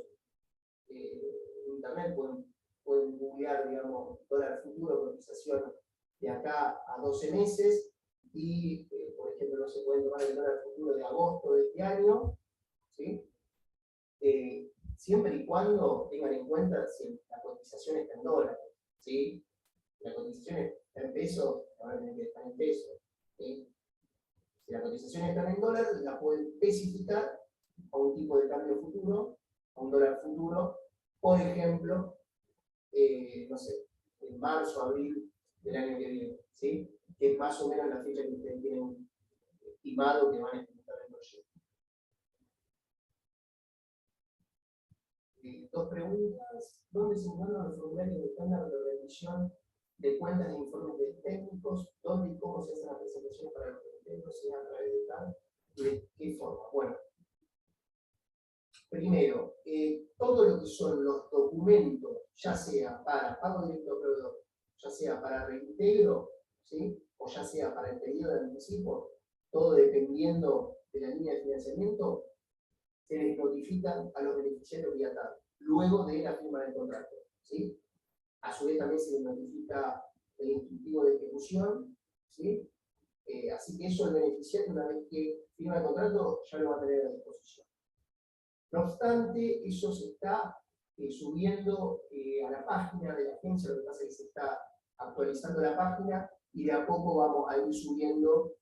en internet, pueden googlear, digamos, dólar futuro, cotización de acá a 12 meses, y, por ejemplo, no se pueden tomar el dólar futuro de agosto de este año, ¿sí? Siempre y cuando tengan en cuenta si la cotización está en dólares, ¿sí? La cotización está en pesos, probablemente está en pesos, ¿sí? Si la cotización está en dólares, la pueden especificar a un tipo de cambio futuro, a un dólar futuro, por ejemplo, no sé, en marzo, abril del año que viene, ¿sí? Que es más o menos la fecha que ustedes tienen estimado que van a ejecutar el proyecto. Dos preguntas. ¿Dónde se encuentran los formularios de estándar de rendición de cuentas e informes de técnicos? ¿Dónde y cómo se hacen las presentaciones para los técnicos? ¿Se a través de tal? ¿Y de qué forma? Bueno, primero, todo lo que son los documentos, ya sea para pago directo a proveedor, ya sea para reintegro, ¿sí? O ya sea para el pedido de anticipo, todo dependiendo de la línea de financiamiento, se les notifican a los beneficiarios vía TAR, luego de la firma del contrato, ¿sí? A su vez también se les notifica el instructivo de ejecución, ¿sí? Así que eso el beneficiario, una vez que firma el contrato, ya lo va a tener a disposición. No obstante, eso se está subiendo a la página de la agencia, lo que pasa es que se está actualizando la página y de a poco vamos a ir subiendo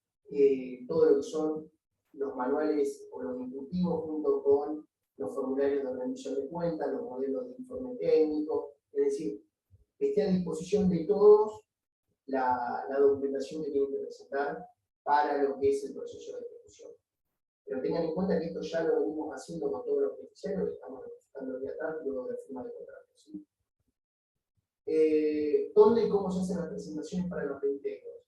todo lo que son los manuales o los instructivos junto con los formularios de rendición de cuentas, los modelos de informe técnico, es decir, que esté a disposición de todos la documentación que tienen que presentar para lo que es el proceso de ejecución. Pero tengan en cuenta que esto ya lo venimos haciendo con todos los beneficiarios que estamos notificando de atrás luego de firma de contrato. ¿Sí? ¿Dónde y cómo se hacen las presentaciones para los reintegros?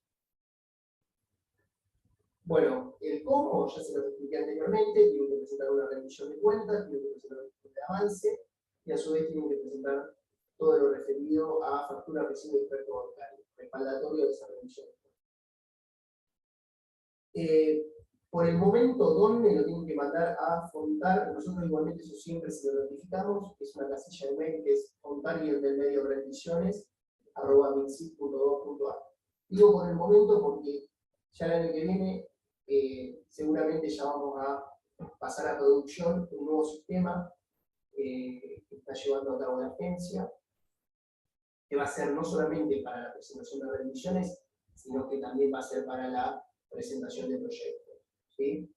Bueno, el cómo ya se lo expliqué anteriormente, tienen que presentar una rendición de cuentas, tienen que presentar un informe de avance, y a su vez tienen que presentar todo lo referido a factura, recibo y experto bancario, respaldatorio de esa rendición de cuentas. Por el momento, ¿dónde lo tienen que mandar a Fontar? Nosotros igualmente eso siempre se lo notificamos, es una casilla de mail que es fontar y el del medio rendiciones@minsip.gov.ar. Digo por el momento porque ya el año que viene seguramente ya vamos a pasar a producción un nuevo sistema que está llevando a cabo la agencia, que va a ser no solamente para la presentación de rendiciones, sino que también va a ser para la presentación de proyectos. ¿Sí?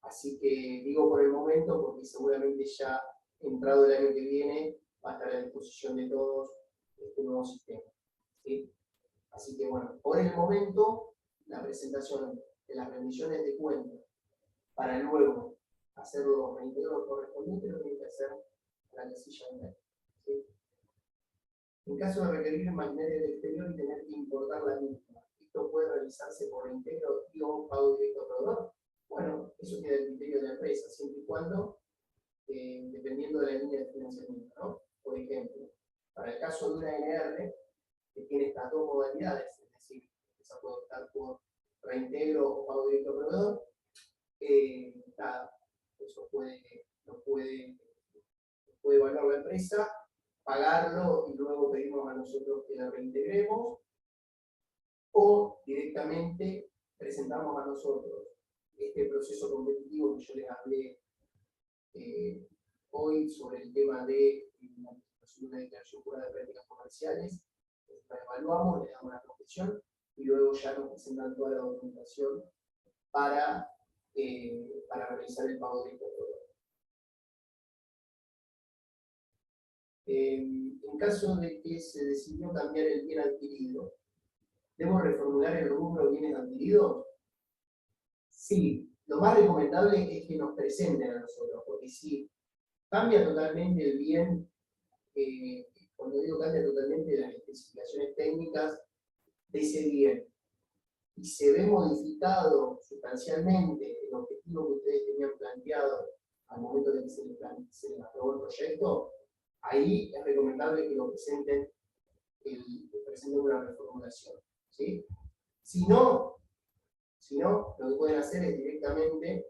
Así que digo por el momento porque seguramente ya entrado el año que viene va a estar a disposición de todos este nuevo sistema. ¿Sí? Así que bueno, por el momento la presentación de las rendiciones de cuentas para luego hacer los reintegros correspondientes lo tiene que hacer la casilla de mail. ¿Sí? En caso de requerir maquinaria del exterior y tener que importar la misma, ¿esto puede realizarse por reintegro y o pago directo al proveedor? Bueno, eso queda el criterio de la empresa, siempre y cuando, dependiendo de la línea de financiamiento, ¿no? Por ejemplo, para el caso de una NR, que tiene estas dos modalidades, es decir, esa puede optar por reintegro o pago directo al proveedor, nada, eso lo puede evaluar la empresa, pagarlo y luego pedimos a nosotros que la reintegremos, o directamente presentamos a nosotros este proceso competitivo que yo les hablé hoy sobre el tema de una declaración jurada de prácticas comerciales. La evaluamos, le damos la concesión y luego ya nos presentan toda la documentación para realizar el pago directo al proveedor. En caso de que se decidió cambiar el bien adquirido, ¿debo reformular el rubro bienes adquiridos? Sí, lo más recomendable es que nos presenten a nosotros, porque si cambia totalmente el bien, cuando digo cambia totalmente las especificaciones técnicas de ese bien, y se ve modificado sustancialmente el objetivo que ustedes tenían planteado al momento de que se les aprobó el proyecto, ahí es recomendable que lo presenten, una reformulación. ¿Sí? Si no, lo que pueden hacer es directamente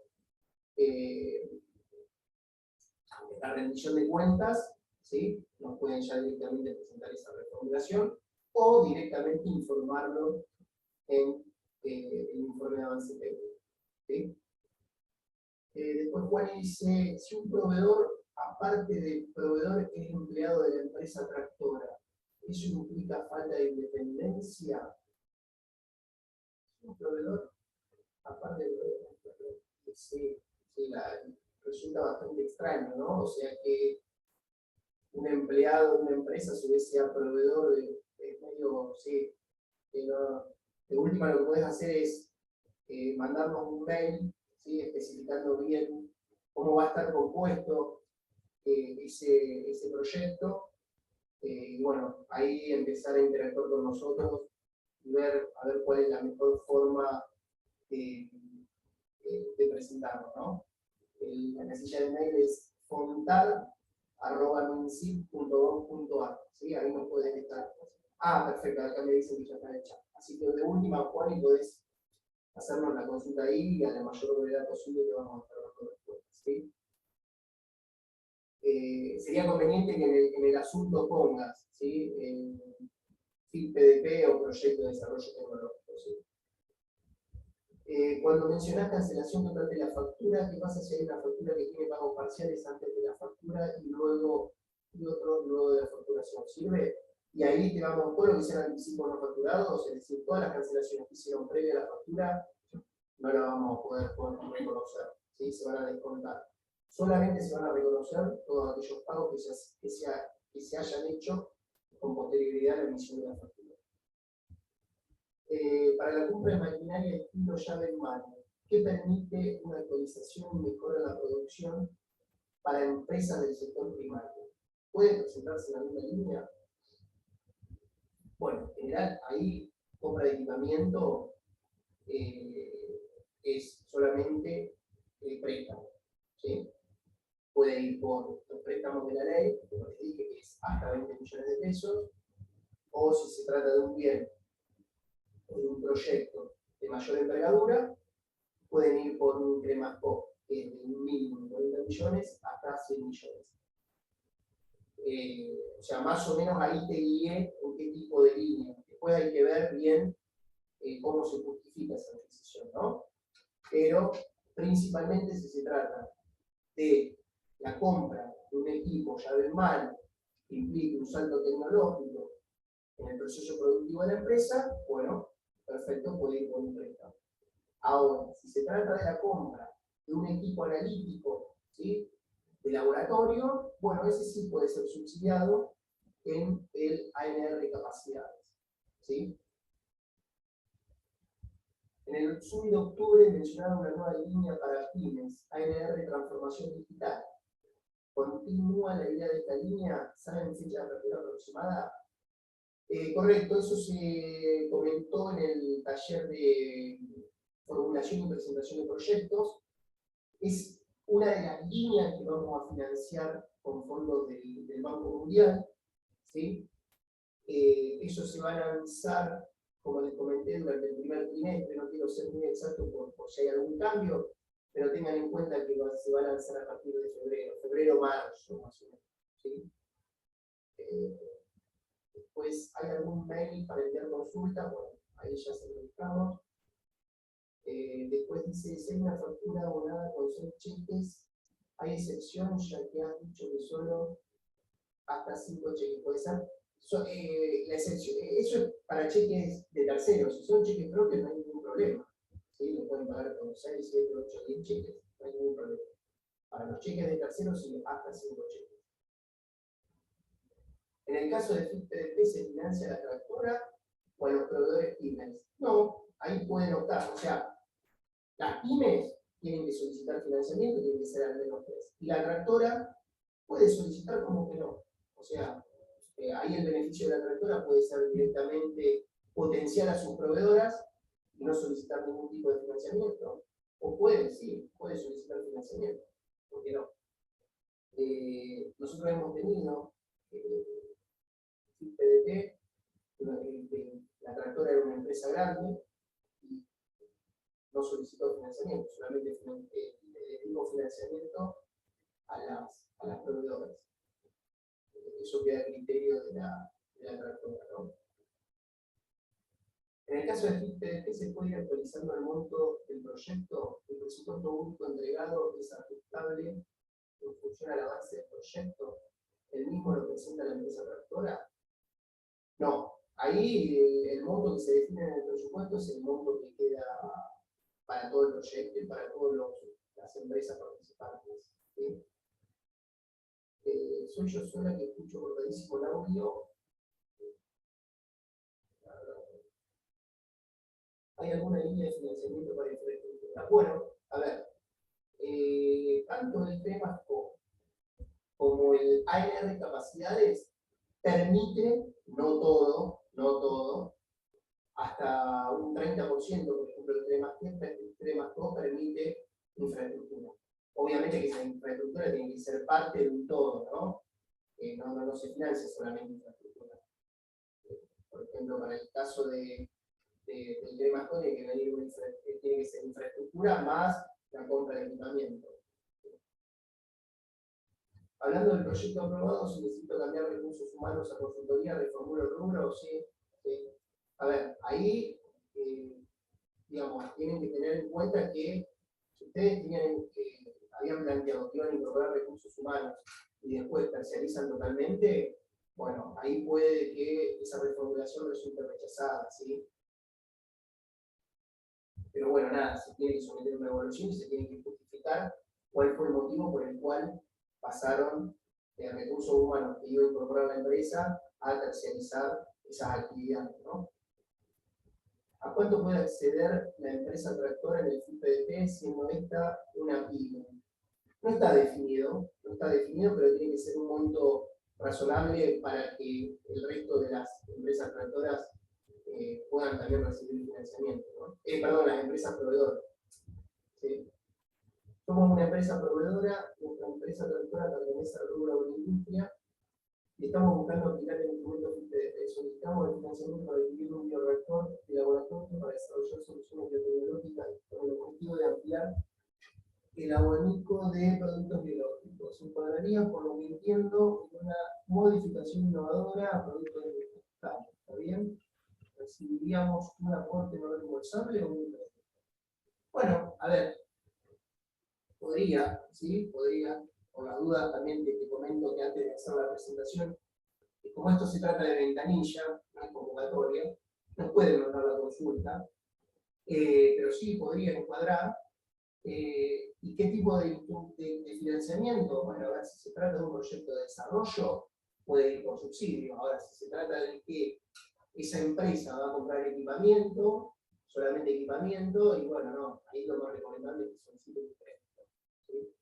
la rendición de cuentas, ¿sí? Nos pueden ya directamente presentar esa reformulación o directamente informarlo en el informe de avance técnico. ¿Sí? Después Juan dice, si un proveedor, aparte del proveedor, es empleado de la empresa tractora, ¿eso implica falta de independencia? Un proveedor, aparte del proveedor, sí, resulta bastante extraño, ¿no? O sea que un empleado de una empresa, a su vez sea proveedor de medio, sí, de última lo que puedes hacer es mandarnos un mail, ¿sí? Especificando bien cómo va a estar compuesto ese proyecto, y bueno, ahí empezar a interactuar con nosotros y ver a ver cuál es la mejor forma de presentarlo, ¿no? La casilla de mail es fontar@minsip.gov.ar, ¿sí? Ahí nos pueden estar. Ah, perfecto, acá me dicen que ya está hecha. Así que de última, Juan, y podés hacernos la consulta ahí y a la mayor brevedad posible te vamos a estar dando respuestas, ¿sí? Sería conveniente que en el asunto pongas, ¿sí? FIT PDP o proyecto de desarrollo tecnológico, ¿sí? Cuando mencionás cancelación total de la factura, ¿qué pasa si hay una factura que tiene pagos parciales antes de la factura y otro luego de la facturación? ¿Sirve? Y ahí te vamos todo lo que sean anticipos no facturados, es decir, todas las cancelaciones que hicieron previa a la factura, no la vamos a poder reconocer, ¿sí? Se van a descontar. Solamente se van a reconocer todos aquellos pagos que se hayan hecho con posterioridad a la emisión de la factura. Para la compra de maquinaria estilo llave en mano, ¿qué permite una actualización y mejora en la producción para empresas del sector primario? ¿Puede presentarse en alguna línea? Bueno, en general, ahí compra de equipamiento es solamente el préstamo, ¿sí? Puede ir por los préstamos de la ley, como les dije, que es hasta 20 millones de pesos, o si se trata de un bien o de un proyecto de mayor envergadura, pueden ir por un CREMASCO, que es de un mínimo de 40 millones hasta 100 millones. O sea, más o menos ahí te guié en qué tipo de línea. Después hay que ver bien cómo se justifica esa decisión, ¿no? Pero principalmente si se trata de la compra de un equipo llave en mano que implique un salto tecnológico en el proceso productivo de la empresa, bueno, perfecto, puede ir con un préstamo. Ahora, si se trata de la compra de un equipo analítico, ¿sí?, de laboratorio, bueno, ese sí puede ser subsidiado en el ANR capacidades, ¿sí? En el Zoom de octubre mencionaron una nueva línea para pymes, ANR Transformación Digital. ¿Continúa la idea de esta línea? ¿Saben fecha de apertura aproximada? Correcto, eso se comentó en el taller de formulación y presentación de proyectos. Es una de las líneas que vamos a financiar con fondos del Banco Mundial, ¿sí? Ellos se van a lanzar, como les comenté, durante el primer trimestre. No quiero ser muy exacto por si hay algún cambio, pero tengan en cuenta que se va a lanzar a partir de febrero-marzo, más o menos, ¿sí? Después, ¿hay algún mail para enviar consulta? Bueno, ahí ya se lo buscamos. Después dice, si hay una factura abonada con 6 cheques, hay excepción, ya que has dicho que solo hasta 5 cheques. Puede ser la excepción. Eso es para cheques de terceros. Si son cheques propios, no hay ningún problema. ¿Sí? Lo pueden pagar con 6, 7, 8, 10 cheques, no hay ningún problema. Para los cheques de terceros, sí, hasta 5 cheques. En el caso de FIP-PDP, ¿se financia la tractora o a los proveedores pymes? No, ahí pueden optar. O sea, las pymes tienen que solicitar financiamiento, tienen que ser al menos 3. Y la tractora puede solicitar como que no. O sea, ahí el beneficio de la tractora puede ser directamente potenciar a sus proveedoras y no solicitar ningún tipo de financiamiento. O puede, sí, puede solicitar financiamiento. ¿Por qué no? Nosotros hemos tenido PDT, la tractora era una empresa grande y no solicitó financiamiento, solamente le dimos financiamiento a las proveedoras. Eso queda a criterio de la tractora, ¿no? En el caso de FIP-PDP se puede ir actualizando el monto del proyecto. El presupuesto único entregado es ajustable en función al avance del proyecto. ¿El mismo lo presenta la empresa tractora? No. Ahí el monto que se define en el presupuesto es el monto que queda para todo el proyecto y para todas las empresas participantes, ¿sí? Soy yo sola que escucho cortadísimo el audio. ¿Hay alguna línea de financiamiento para infraestructura? Bueno, a ver, tanto el CREMASCO como el ANR capacidades permiten, no todo, hasta un 30%, por ejemplo, el CREMASCO permite infraestructura. Obviamente que esa infraestructura tiene que ser parte de un todo, ¿no? No se financia solamente infraestructura. Por ejemplo, para el caso del CREMASCO tiene que ser infraestructura más la compra de equipamiento. Hablando del proyecto aprobado, si necesito cambiar recursos humanos a consultoría, reformulo el rubro, sí. A ver, ahí, digamos, tienen que tener en cuenta que si ustedes habían planteado que iban a incorporar recursos humanos y después terciarizan totalmente, bueno, ahí puede que esa reformulación resulte rechazada, ¿sí? Pero bueno, nada, se tiene que someter a una evaluación y se tiene que justificar cuál fue el motivo por el cual pasaron de recursos humanos que iba a incorporar la empresa a terciarizar esas actividades, ¿no? ¿A cuánto puede acceder la empresa tractora en el FIPDP siendo esta una pyme? No está definido, pero tiene que ser un monto razonable para que el resto de las empresas tractoras puedan también recibir financiamiento, ¿no? Perdón, las empresas proveedoras. ¿Sí? Somos una empresa proveedora, nuestra empresa tractora pertenece al rubro de la industria y estamos buscando aplicar el instrumento FIPDP. Solicitamos el financiamiento para adquirir un bioreactor de laboratorio para desarrollar soluciones biotecnológicas con el objetivo de ampliar el abanico de productos biológicos. Se encuadraría, por lo que entiendo, en una modificación innovadora a productos de vegetales. ¿Está bien? ¿Recibiríamos un aporte no reembolsable o un préstamo? Bueno, a ver, podría, ¿sí? Podría, por las dudas también te comento que antes de hacer la presentación, como esto se trata de ventanilla, no es convocatoria, nos pueden mandar la consulta, pero sí podría encuadrar. ¿Y qué tipo de financiamiento? Bueno, a ver, si se trata de un proyecto de desarrollo, puede ir por subsidio. Ahora, si se trata de que esa empresa va a comprar equipamiento, solamente equipamiento, y bueno, no, ahí lo más recomendable es que solicite un préstamo. ¿Sí?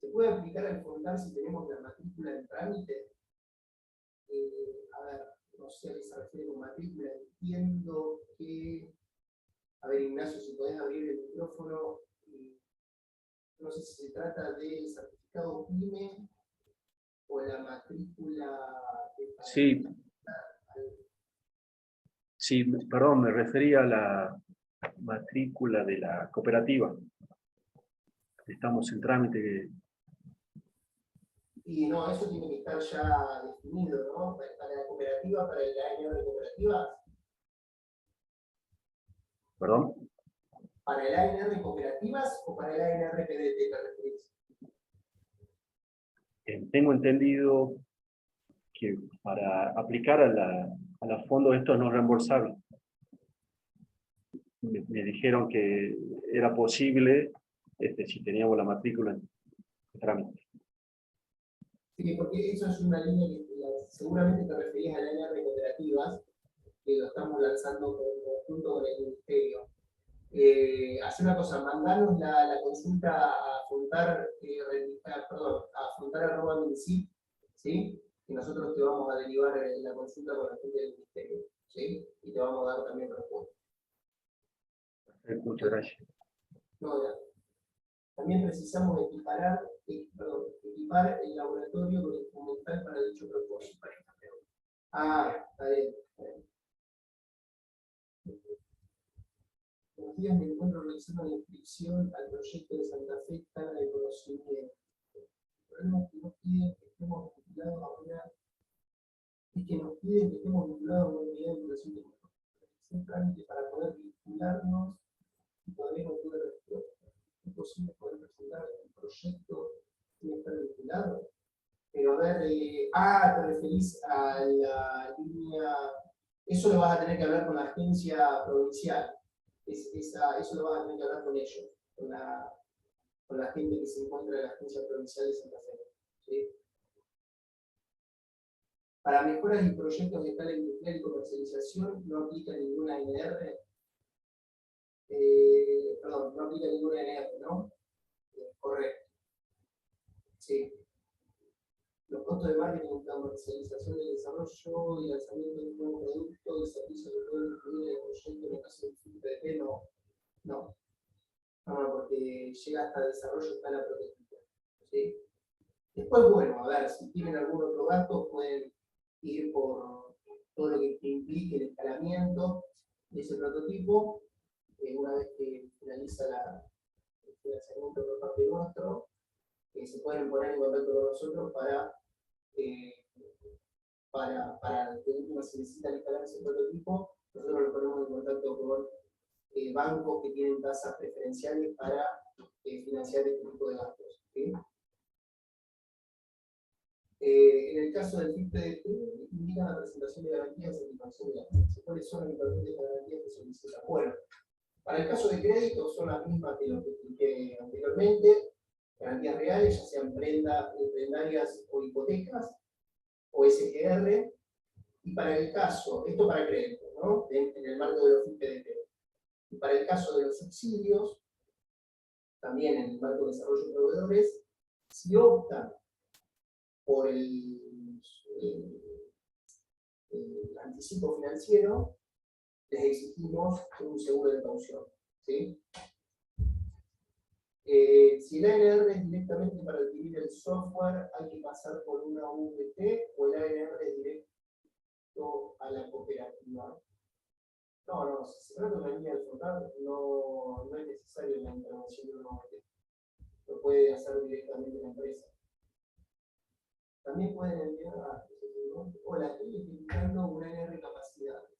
¿Se puede aplicar al fondar si tenemos la matrícula en trámite? A ver, no sé a qué se refiere con matrícula, entiendo que... A ver, Ignacio, si podés abrir el micrófono. No sé si se trata del certificado PYME o la matrícula de Sí, sí, perdón, me refería a la matrícula de la cooperativa. Estamos en trámite. Y no, eso tiene que estar ya definido, ¿no? Para la cooperativa, para el ANR de cooperativas. ¿Perdón? ¿Para el ANR de cooperativas o para el ANR PDT te referís? Tengo entendido que para aplicar a la fondo esto no es reembolsable. Me dijeron que era posible si teníamos la matrícula en trámite. Sí, porque eso es una línea que seguramente te referís al ANR de cooperativas, que lo estamos lanzando junto con el Ministerio. Hacer una cosa, mandanos la consulta a afrontar, @minsip, ¿sí? Y nosotros te vamos a derivar la consulta con la gente del Ministerio, ¿sí? Y te vamos a dar también respuesta. Muchas gracias. No, ya. También precisamos equipar el laboratorio con el instrumental para dicho propósito. Ah, está bien. Los días me encuentro realizando la inscripción al proyecto de Santa Fe Tala de Conocimiento. El problema es que nos piden que estemos vinculados a una unidad de educación tecnológica. Es trámite para poder vincularnos y todavía no tuve respuesta. ¿Es posible poder presentar el proyecto sin estar vinculado? Pero a ver, te referís a la línea, eso lo vas a tener que hablar con la agencia provincial. Eso lo vas a tener que hablar con ellos, con la gente que se encuentra en la agencia provincial de Santa Fe. ¿Sí? Para mejoras y proyectos de escala industrial y comercialización no aplica ninguna NR. Perdón, no aplica ninguna NR, ¿no? Correcto. Sí. Los costos de marketing, comercialización y desarrollo y lanzamiento de un nuevo producto y servicio de todo incluido en el proyecto en el caso del FIPDP, no, porque llega hasta desarrollo escala protegida. ¿Sí? Después, bueno, a ver, si tienen algún otro gasto, pueden ir por todo lo que implique el escalamiento de ese prototipo. Una vez que finaliza el financiamiento por parte nuestro, se pueden poner en contacto con nosotros para que última se necesita instalar ese prototipo. Nosotros nos ponemos en contacto con bancos que tienen tasas preferenciales para financiar este tipo de gastos. ¿Sí? En el caso del FIPDP, indica la presentación de garantías de satisfacción de la agencia. ¿Cuáles son las importantes garantías que solicitan? Bueno, Para el caso de crédito son las mismas que lo que expliqué anteriormente, garantías reales, ya sean prendarias o hipotecas, o SGR, y para el caso, esto para crédito, ¿no? En el marco de los FIPDP. Y para el caso de los subsidios, también en el marco de desarrollo de proveedores, si optan por el anticipo financiero, les exigimos un seguro de caución, ¿sí? Si el ANR es directamente para adquirir el software, hay que pasar por una VT o el ANR es directo a la cooperativa. No, si se trata de una línea de flotar, no es necesario la intervención de una VT. Lo puede hacer directamente la empresa. También pueden enviar a hola, estoy identificando una ANR capacidades.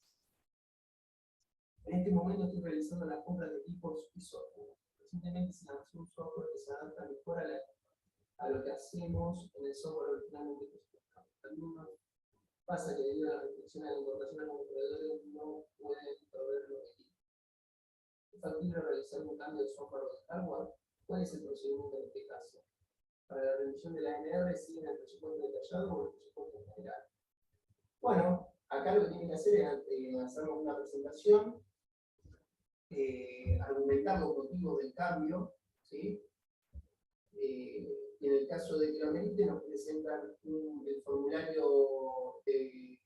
En este momento estoy realizando las compras de equipos y software. Recientemente se lanzó un software que se adapta mejor a lo que hacemos en el software originalmente presentado. Algunos pasa que debido a la restricción a la importación a los proveedores no pueden proveer los equipos. ¿Es factible realizar un cambio de software o de hardware? ¿Cuál es el procedimiento en este caso? Para la revisión de la ANR, ¿siguen el presupuesto detallado o el presupuesto general? Bueno, acá lo que tienen que hacer es hacernos una presentación, argumentar los motivos del cambio, ¿sí? En el caso de que lo amerite, nos presentan el formulario de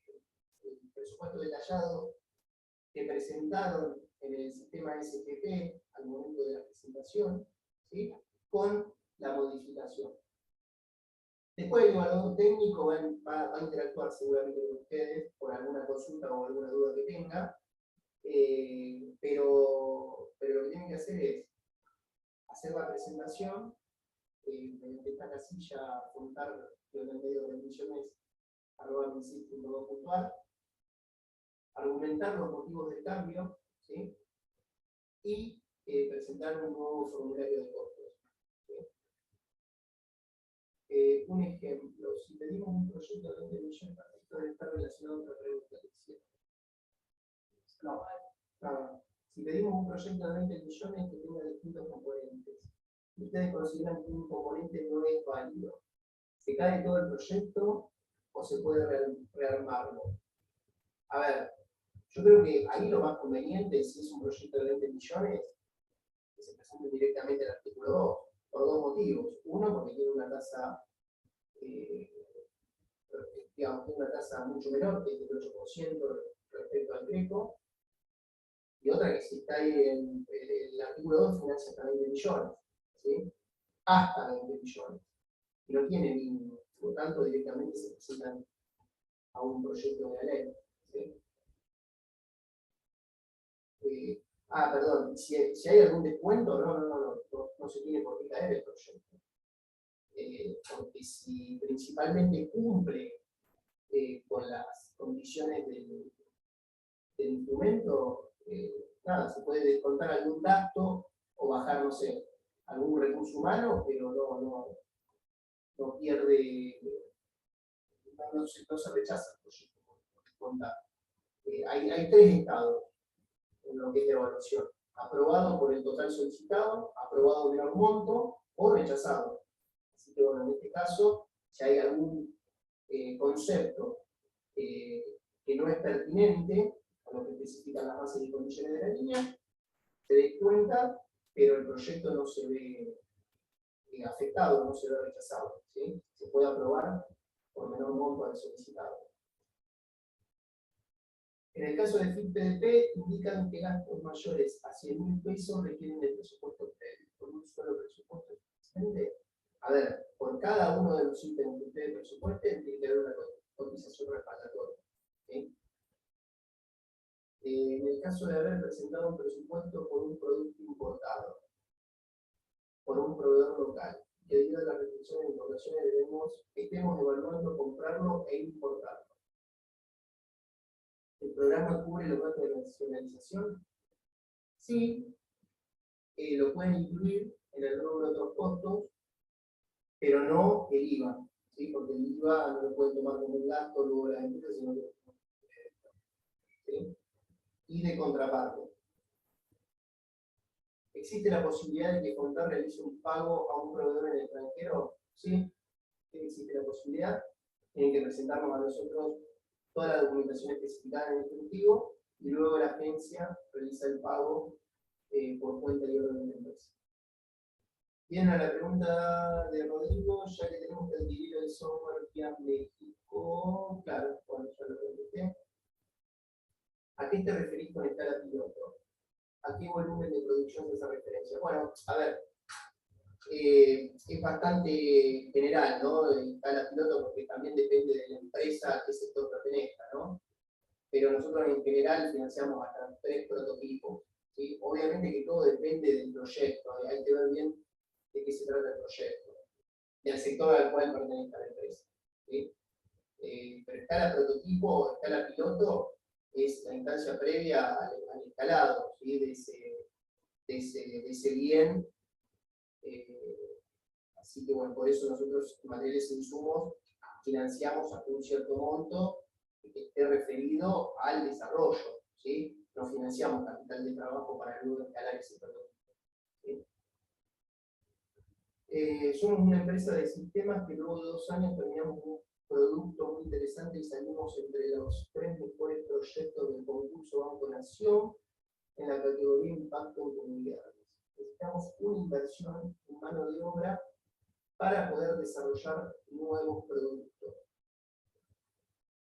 presupuesto detallado que presentaron en el sistema SPP al momento de la presentación, ¿sí? Con la modificación. Después el evaluador técnico va a interactuar seguramente con ustedes por alguna consulta o alguna duda que tenga, pero lo que tienen que hacer es hacer la presentación, mediante esta casilla apuntar en el medio de emisiones @misil.gov.ar, argumentar los motivos del cambio, ¿sí? Y presentar un nuevo formulario de costos, ¿sí? Un ejemplo, si pedimos un proyecto de 20 millones, esto debe estar relacionado con la pregunta que hicieron. No. Si pedimos un proyecto de 20 millones que tenga distintos componentes, y ustedes consideran que un componente no es válido, ¿se cae todo el proyecto o se puede rearmarlo? A ver, yo creo que ahí lo más conveniente, si es un proyecto de 20 millones, que se presente directamente al artículo 2, por dos motivos. Uno, porque tiene una tasa, digamos, tiene una tasa mucho menor, que es del 8% respecto al Greco, y otra que si está ahí en el artículo 2 financia hasta 20 millones, ¿sí? Hasta 20 millones. Y no tiene mínimo, por lo tanto directamente se presentan a un proyecto de la ley, ¿sí? Perdón, si hay algún descuento, no se tiene por qué caer el proyecto. Porque si principalmente cumple con las condiciones del instrumento, nada, se puede descontar algún gasto o bajar, no sé, algún recurso humano, pero no pierde, no se rechaza el proyecto por descontar. Hay tres estados en lo que es de evaluación: aprobado por el total solicitado, aprobado menor monto o rechazado. Así que bueno, en este caso, si hay algún concepto que no es pertinente a lo que especifican las bases y condiciones de la línea, se descuenta, pero el proyecto no se ve afectado, no se ve rechazado, ¿sí? Se puede aprobar por menor monto al solicitado. En el caso de FIP-PDP, indican que gastos mayores a 100.000 pesos requieren de presupuesto previo. Por un solo presupuesto suficiente. A ver, por cada uno de los ítems que ustedes presupuesten, tiene que haber una cotización respaldatoria, ¿sí? En el caso de haber presentado un presupuesto por un producto importado, por un proveedor local, que debido a las restricciones de importaciones estemos evaluando comprarlo e importarlo. ¿El programa cubre los gastos de nacionalización? Sí, lo pueden incluir en el rubro de otros costos, pero no el IVA, ¿sí? Porque el IVA no lo pueden tomar como un gasto luego de la empresa, sino que ¿sí? Y de contraparte. ¿Existe la posibilidad de que Fontar realice un pago a un proveedor en el extranjero? Sí, existe la posibilidad. Tienen que presentarnos a nosotros toda la documentación especificada en el instructivo y luego la agencia realiza el pago por cuenta y orden de la empresa. Bien, a la pregunta de Rodrigo, ya que tenemos que adquirir el software que México, claro, bueno, ya lo contesté. ¿A qué te referís con escala piloto? ¿A qué volumen de producción de esa referencia? Bueno, a ver, es bastante general, ¿no? Escala piloto porque también depende de la empresa a qué sector pertenezca, ¿no? Pero nosotros en general financiamos hasta 3 prototipos, ¿sí? Obviamente que todo depende del proyecto, hay que ver bien de qué se trata el proyecto, del sector al cual pertenezca la empresa, ¿sí? Pero escala prototipo o escala piloto es la instancia previa al escalado, ¿sí? de ese bien. Así que bueno, por eso nosotros materiales e insumos financiamos hasta un cierto monto que esté referido al desarrollo, ¿sí? No financiamos capital de trabajo para luego escalar ese prototipo, ¿sí? Somos una empresa de sistemas que luego de 2 años terminamos un producto muy interesante y salimos entre los 3 mejores proyectos del concurso Banco Nación en la categoría Impacto en Comunidades. Necesitamos una inversión en mano de obra para poder desarrollar nuevos productos.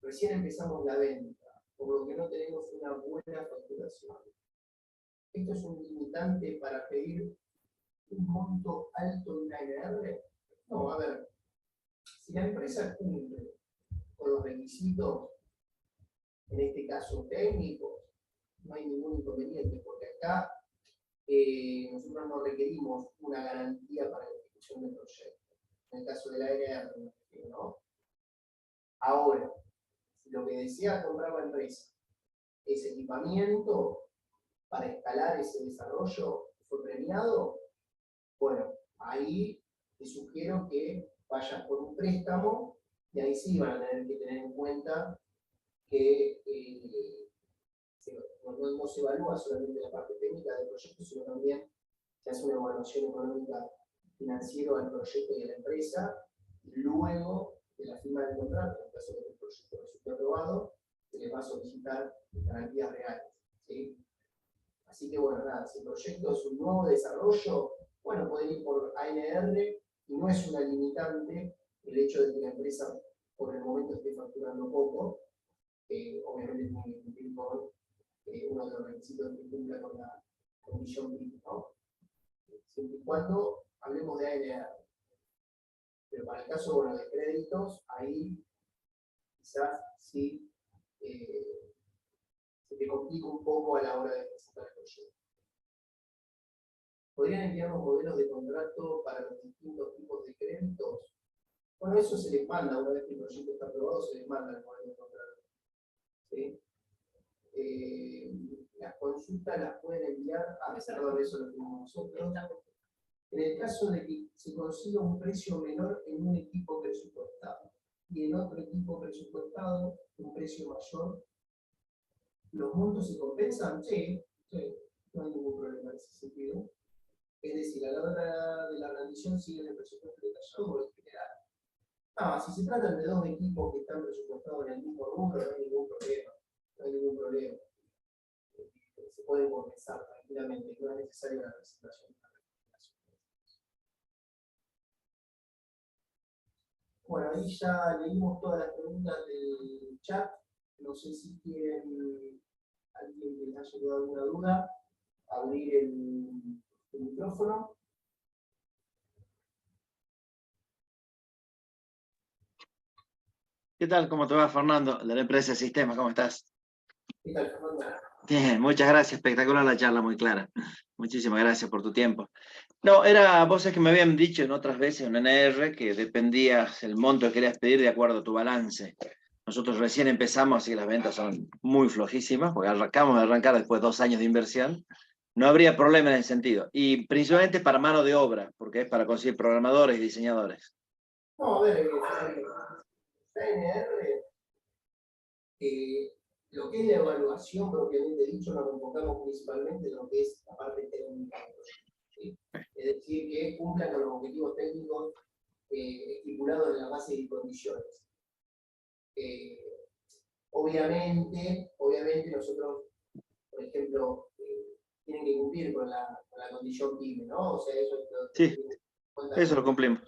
Recién empezamos la venta, por lo que no tenemos una buena facturación. ¿Esto es un limitante para pedir un monto alto de una ANR? No, a ver, si la empresa cumple con los requisitos, en este caso técnicos, no hay ningún inconveniente, porque acá nosotros no requerimos una garantía para la ejecución del proyecto. En el caso de la ANR, ¿no? Ahora, si lo que desea comprar la empresa es equipamiento para escalar ese desarrollo que fue premiado, bueno, ahí te sugiero que vayas por un préstamo y ahí sí van a tener que tener en cuenta que no se evalúa solamente la parte técnica del proyecto, sino también se hace una evaluación económica financiera al proyecto y a la empresa, y luego de la firma del contrato, en el caso de que el proyecto resulte aprobado, se les va a solicitar garantías reales, ¿sí? Así que bueno, nada, si el proyecto es un nuevo desarrollo, bueno, pueden ir por ANR y no es una limitante el hecho de que la empresa por el momento esté facturando poco, obviamente tiene que cumplir con uno de los requisitos que cumpla con la condición PIB, ¿no? Siempre y cuando hablemos de ANR. Pero para el caso bueno, de créditos, ahí quizás sí se te complica un poco a la hora de presentar el proyecto. ¿Podrían enviarnos modelos de contrato para los distintos tipos de créditos? Bueno, eso se les manda, una vez que el proyecto está aprobado, se les manda el modelo de contrato, ¿sí? Las consultas las pueden enviar, a pesar de eso lo tenemos nosotros. En el caso de que se consiga un precio menor en un equipo presupuestado y en otro equipo presupuestado un precio mayor, ¿los montos se compensan? Sí, no hay ningún problema en ese sentido. Es decir, a la hora de la rendición sigue el presupuesto detallado o el general. Si se tratan de 2 equipos que están presupuestados en el mismo rubro, no hay ningún problema. No hay ningún problema. Se pueden compensar tranquilamente, no es necesaria la presentación. Bueno, ahí ya leímos todas las preguntas del chat. No sé si quieren, alguien que les haya quedado alguna duda, abrir el micrófono. ¿Qué tal? ¿Cómo te va, Fernando? De la empresa Sistema, ¿cómo estás? ¿Qué tal, Fernando? Bien, muchas gracias, espectacular la charla, muy clara. Muchísimas gracias por tu tiempo. No, vos es que me habían dicho en otras veces en NR que dependías el monto que querías pedir de acuerdo a tu balance. Nosotros recién empezamos, así que las ventas son muy flojísimas, porque acabamos de arrancar después de 2 años de inversión. No habría problema en ese sentido. Y principalmente para mano de obra, porque es para conseguir programadores y diseñadores. No, a ver, PNR, lo que es la evaluación propiamente dicho, nos enfocamos principalmente en lo que es la parte técnica del proyecto. decir, que cumplan con los objetivos técnicos estipulados en la base de condiciones. Obviamente nosotros, por ejemplo, tienen que cumplir con la condición PYME, ¿no? O sea, eso Sí, eso lo cumplimos.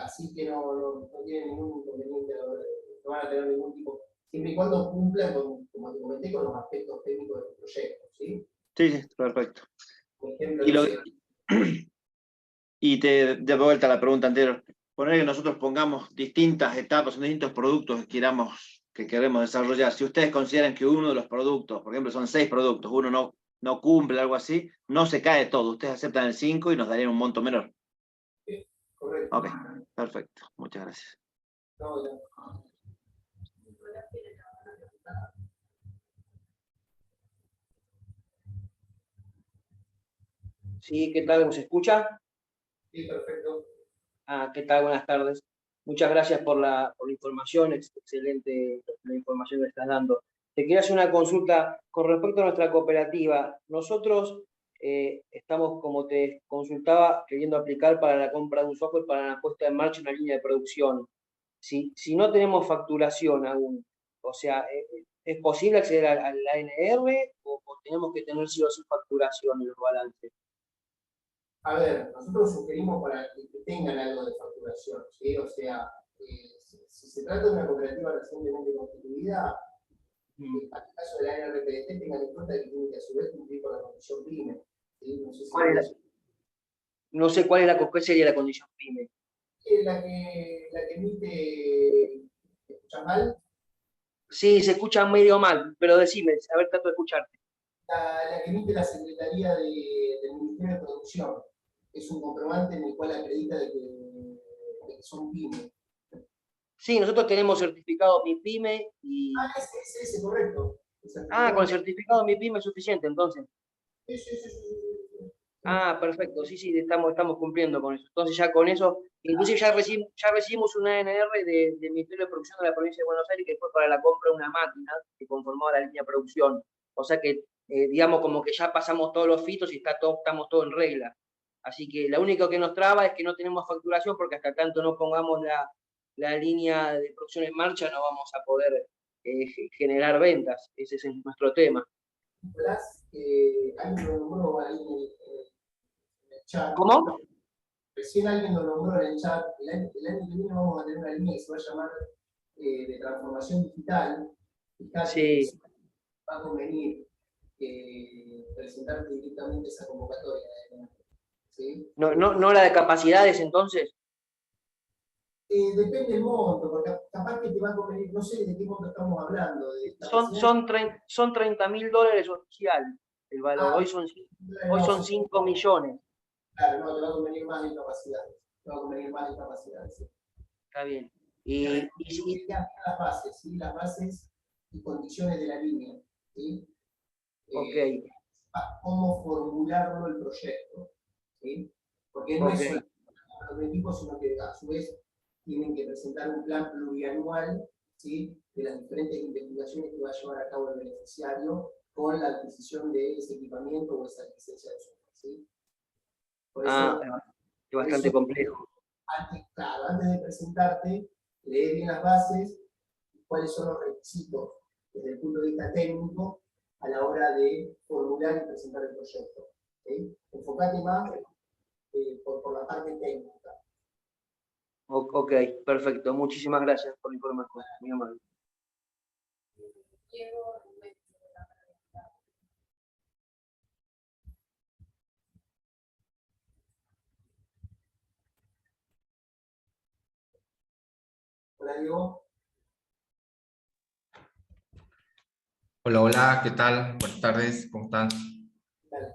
Así que no tienen ningún inconveniente, no van a tener ningún tipo, siempre y cuando cumplan, como te comenté, con los aspectos técnicos del proyecto, ¿sí? Sí, perfecto. Por ejemplo, Y, no sé, y de vuelta a la pregunta anterior, poner que nosotros pongamos distintas etapas, son distintos productos que queremos desarrollar. Si ustedes consideran que uno de los productos, por ejemplo, son 6 productos, uno no cumple, algo así, no se cae todo. Ustedes aceptan el 5 y nos darían un monto menor. correcto. Ok, perfecto. Muchas gracias. No, Sí, ¿qué tal? ¿Se escucha? sí, perfecto. ¿Qué tal? Buenas tardes. Muchas gracias por la información, excelente la información que estás dando. Te quería hacer una consulta con respecto a nuestra cooperativa. Nosotros estamos, como te consultaba, queriendo aplicar para la compra de un software para la puesta en marcha de una línea de producción. Si no tenemos facturación aún, o sea, ¿es posible acceder a la ANR o tenemos que tener sí o sí facturación en los balances? A ver, nosotros sugerimos para que tengan algo de facturación, ¿sí? O sea, si se trata de una cooperativa recientemente constituida, para el caso de la NRPDT, tengan en cuenta que tienen que a su vez cumplir con la condición PYME, ¿sí? No sé si No sé cuál sería la condición PYME. la que emite, ¿me escuchas mal? Sí, se escucha medio mal, pero decime, a ver, trato de escucharte. La que emite la Secretaría del Ministerio de Producción. Es un comprobante en el cual acredita de que son PYME. Sí, nosotros tenemos certificado MIPYME y... Ese, correcto. con el certificado MIPYME es suficiente, entonces. Sí. Perfecto, sí, estamos cumpliendo con eso. Entonces ya con eso, inclusive ya recibimos una ANR del Ministerio de Producción de la Provincia de Buenos Aires que fue para la compra de una máquina que conformaba la línea de producción. O sea que, digamos, como que ya pasamos todos los fitos y estamos todos en regla. Así que lo único que nos traba es que no tenemos facturación porque hasta tanto no pongamos la línea de producción en marcha no vamos a poder generar ventas. Ese es nuestro tema. Nicolás, alguien lo nombró ahí en el chat. ¿Cómo? Recién alguien lo nombró en el chat. El año que viene vamos a tener una línea que se va a llamar de transformación digital. Fíjate, Sí. va a convenir presentar directamente esa convocatoria. ¿Sí? No la de capacidades, entonces. Depende del monto, porque capaz que te va a convenir, no sé de qué monto estamos hablando. Son $30.000 oficial el valor. Hoy son 5 millones. Claro, no, te va a convenir más en capacidades. Te va a convenir más en capacidades. Sí. Está bien. Las bases, ¿sí? Las bases y condiciones de la línea. ¿Sí? Ok. Cómo formularlo el proyecto. ¿Sí? Porque no es solo los equipos, sino que a su vez tienen que presentar un plan plurianual, ¿sí? De las diferentes investigaciones que va a llevar a cabo el beneficiario con la adquisición de ese equipamiento o esa licencia de software. ¿Sí? Por eso, es bastante complejo. Antes de presentarte, lee bien las bases, cuáles son los requisitos desde el punto de vista técnico a la hora de formular y presentar el proyecto. ¿Sí? Enfocate más por la parte técnica. Ok, perfecto. Muchísimas gracias por la información. Muy amable. Hola, Diego. Hola, ¿qué tal? Buenas tardes, ¿cómo están? Dale.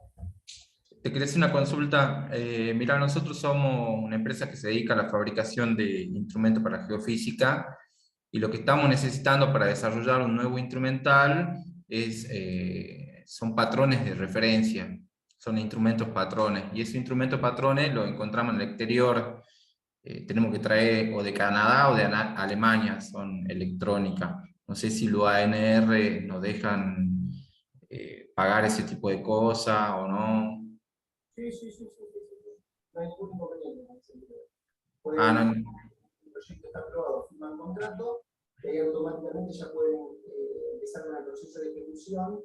Te quería hacer una consulta. Mira, nosotros somos una empresa que se dedica a la fabricación de instrumentos para geofísica y lo que estamos necesitando para desarrollar un nuevo instrumental son patrones de referencia, son instrumentos patrones, y esos instrumentos patrones los encontramos en el exterior. Tenemos que traer o de Canadá o de Alemania, son electrónica. No sé si los ANR nos dejan pagar ese tipo de cosas o no. Sí. no hay ningún inconveniente en ese sentido. No. El proyecto está aprobado, firman contrato, y ahí automáticamente ya pueden empezar con el proceso de ejecución.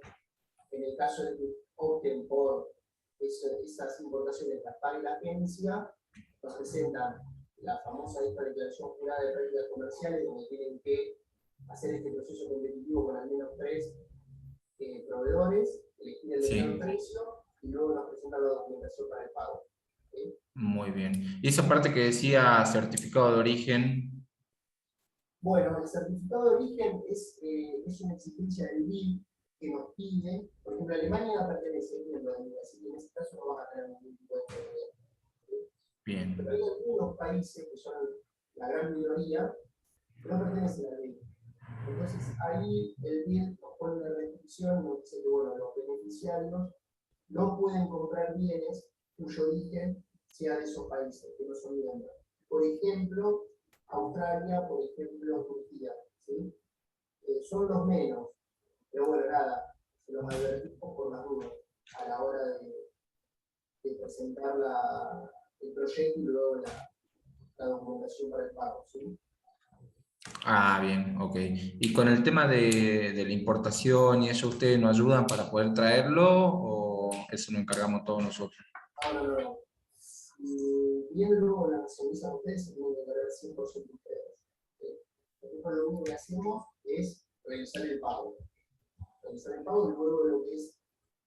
En el caso de que opten por esas importaciones, las pague la agencia, nos presentan la famosa declaración jurada de prácticas comerciales, donde tienen que hacer este proceso competitivo con al menos 3 proveedores, elegir el mejor precio, y luego nos presentan la documentación para el pago. ¿Sí? Muy bien. Y esa parte que decía certificado de origen. Bueno, el certificado de origen es una exigencia del BID que nos pide. Por ejemplo, Alemania pertenece a miembro del BID, así que en ese caso no van a tener ningún tipo de problema. Bien. Pero hay algunos países, que son la gran minoría, que no pertenecen al BID. Entonces ahí el BID nos pone una restricción, nos dice que bueno, los beneficiarios no pueden comprar bienes cuyo origen sea de esos países, que no son miembros. Por ejemplo, Australia, por ejemplo, Turquía. ¿Sí? Son los menos, pero bueno, nada, se los advertimos por las dudas a la hora de presentar el proyecto y luego la documentación para el pago. ¿Sí? Bien, ok. Y con el tema de la importación y eso, ¿ustedes nos ayudan para poder traerlo o eso lo encargamos todos nosotros? No. Bien, luego la nacionalizan ustedes, se tienen que encargar 100% ustedes. Nosotros lo único que hacemos es realizar el pago. Realizar el pago y luego lo que es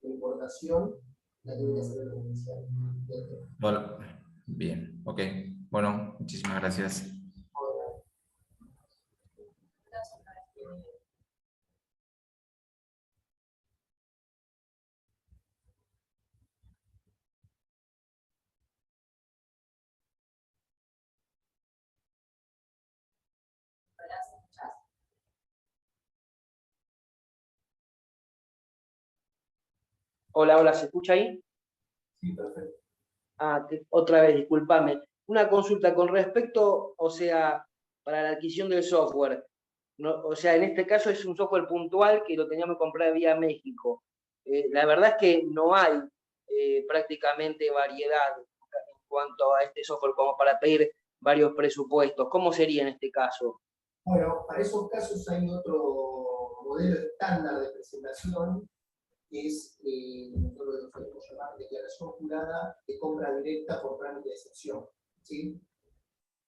la importación la tiene que hacer el beneficiario. Bueno, bien, ok. Bueno, muchísimas gracias. Hola, ¿se escucha ahí? Sí, perfecto. Otra vez, discúlpame. Una consulta con respecto, o sea, para la adquisición del software. No, o sea, en este caso es un software puntual que lo teníamos que comprar vía México. La verdad es que no hay prácticamente variedad en cuanto a este software como para pedir varios presupuestos. ¿Cómo sería en este caso? Bueno, para esos casos hay otro modelo estándar de presentación, que es nosotros lo podemos llamar declaración jurada de compra directa por trámite de excepción. ¿Sí?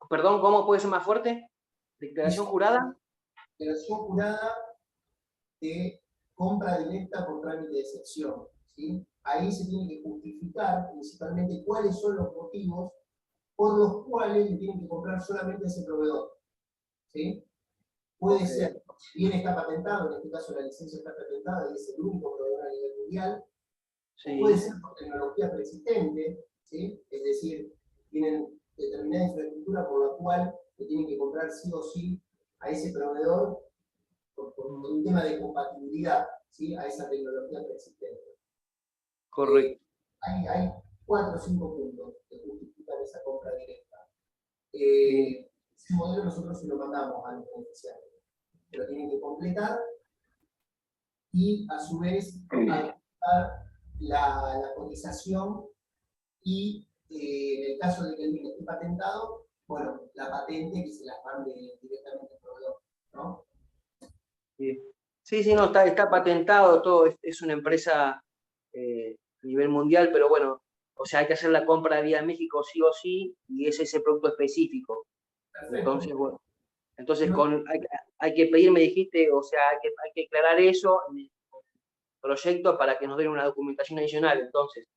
Perdón, ¿cómo puede ser más fuerte? ¿Declaración jurada? Declaración jurada de compra directa por trámite de excepción. ¿Sí? Ahí se tiene que justificar principalmente cuáles son los motivos por los cuales le tienen que comprar solamente a ese proveedor. ¿Sí? Puede ser, si bien está patentado, en este caso la licencia está patentada y es el único proveedor a nivel mundial, sí. Puede ser por tecnología preexistente, ¿sí? Es decir, tienen determinada infraestructura por la cual le tienen que comprar sí o sí a ese proveedor por un tema de compatibilidad, ¿sí? A esa tecnología preexistente. Correcto. Hay 4 o 5 puntos que justifican esa compra directa. Ese modelo nosotros se lo mandamos a los beneficiarios. Lo tienen que completar y a su vez aplicar la cotización y en el caso de que el bien esté patentado, bueno, la patente que se la mande directamente al proveedor, ¿no? Sí, no, está patentado, todo, es una empresa a nivel mundial, pero bueno, o sea, hay que hacer la compra vía México sí o sí, y es ese producto específico. Perfecto. Entonces, bueno, hay que pedir, me dijiste, o sea, hay que aclarar eso en el proyecto para que nos den una documentación adicional, entonces.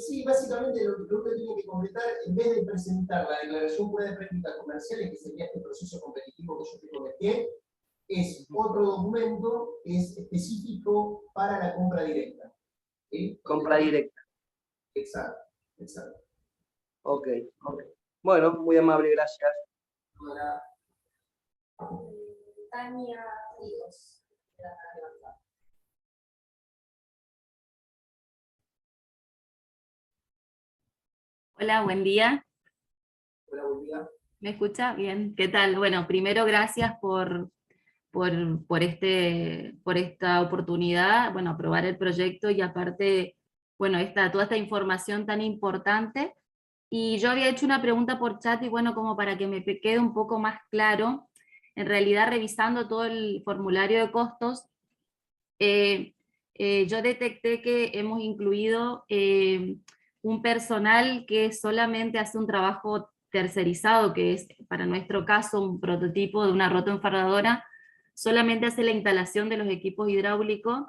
Sí, básicamente lo que uno tiene que completar, en vez de presentar la declaración jurada de prácticas comerciales, que sería este proceso competitivo que yo te comenté, es otro documento que es específico para la compra directa. ¿Sí? Compra directa. Exacto. Ok. Bueno, muy amable, gracias. Ahora, Tania Ríos. Hola, buen día. Hola, buen día. ¿Me escucha? Bien. ¿Qué tal? Bueno, primero gracias por esta oportunidad, bueno, aprobar el proyecto y aparte, bueno, toda esta información tan importante Y yo había hecho una pregunta por chat y bueno, como para que me quede un poco más claro, en realidad revisando todo el formulario de costos, yo detecté que hemos incluido un personal que solamente hace un trabajo tercerizado, que es para nuestro caso un prototipo de una rotoenfardadora, solamente hace la instalación de los equipos hidráulicos,